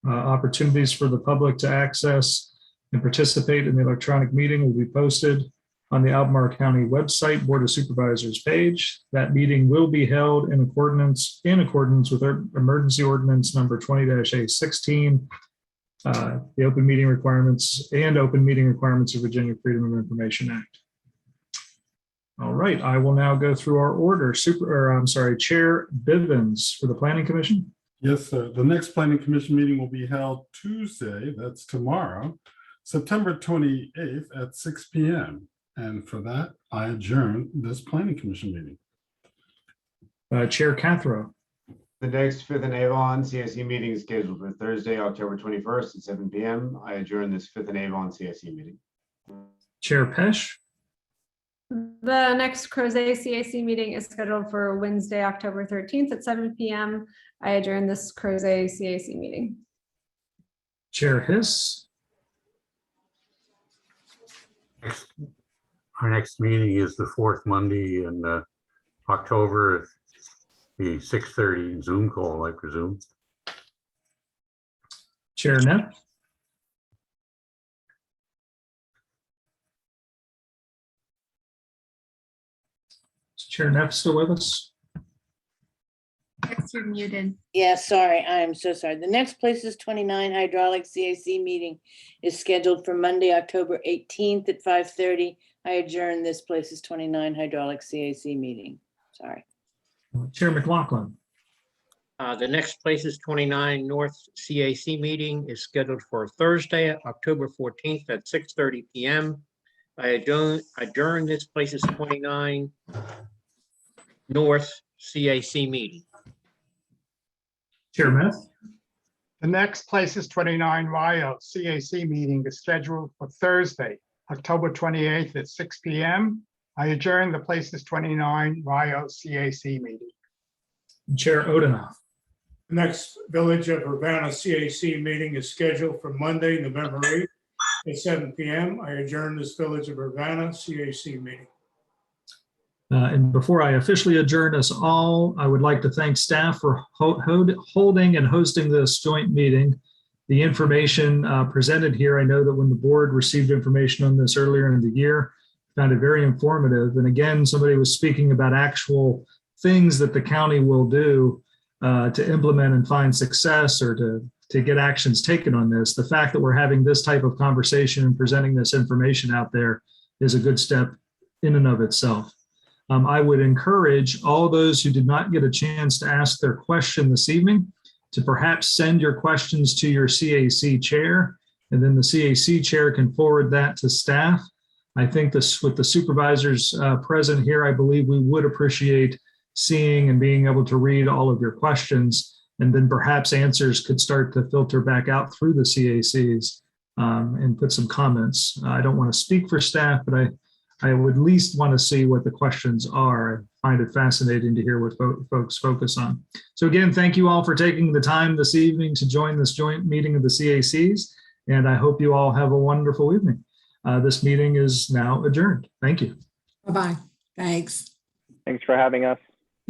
Opportunities for the public to access and participate in the electronic meeting will be posted on the Albemarle County website Board of Supervisors page. That meeting will be held in accordance with our emergency ordinance number 20-A16. The open meeting requirements of Virginia Freedom of Information Act. All right, I will now go through our order. Chair Bivens for the Planning Commission. Yes, sir. The next Planning Commission meeting will be held Tuesday, that's tomorrow, September 28th at 6 p.m. And for that, I adjourn this Planning Commission meeting. Chair Cathro. The next Fifth and Avon CSE meeting is scheduled for Thursday, October 21st at 7 p.m. I adjourn this Fifth and Avon CSE meeting. Chair Pesh. The next Crozet CAC meeting is scheduled for Wednesday, October 13th at 7 p.m. I adjourn this Crozet CAC meeting. Chair Hiss. Our next meeting is the fourth Monday in October, the 6:30 Zoom call, I presume. Chair Neff? Is Chair Neff still with us? Yes, you're muted. Yeah, sorry, I am so sorry. The next Places 29 hydraulic CAC meeting is scheduled for Monday, October 18th at 5:30. I adjourn this Places 29 hydraulic CAC meeting. Sorry. Chair McLaughlin? The next Places 29 North CAC meeting is scheduled for Thursday, October 14th at 6:30 p.m. I adjourn this Places 29 North CAC meeting. Chair Meth? The next Places 29 Rio CAC meeting is scheduled for Thursday, October 28th at 6 p.m. I adjourn the Places 29 Rio CAC meeting. Chair Odenoff? The next Village of Urbana CAC meeting is scheduled for Monday, November 8th at 7 p.m. I adjourn this Village of Urbana CAC meeting. And before I officially adjourn us all, I would like to thank staff for holding and hosting this joint meeting. The information presented here, I know that when the board received information on this earlier in the year, found it very informative. And again, somebody was speaking about actual things that the county will do to implement and find success or to get actions taken on this. The fact that we're having this type of conversation and presenting this information out there is a good step in and of itself. I would encourage all those who did not get a chance to ask their question this evening to perhaps send your questions to your CAC chair, and then the CAC chair can forward that to staff. I think this, with the supervisors present here, I believe we would appreciate seeing and being able to read all of your questions, and then perhaps answers could start to filter back out through the CACs and put some comments. I don't want to speak for staff, but I would at least want to see what the questions are. I find it fascinating to hear what folks focus on. So again, thank you all for taking the time this evening to join this joint meeting of the CACs, and I hope you all have a wonderful evening. This meeting is now adjourned. Thank you. Bye-bye. Thanks. Thanks for having us.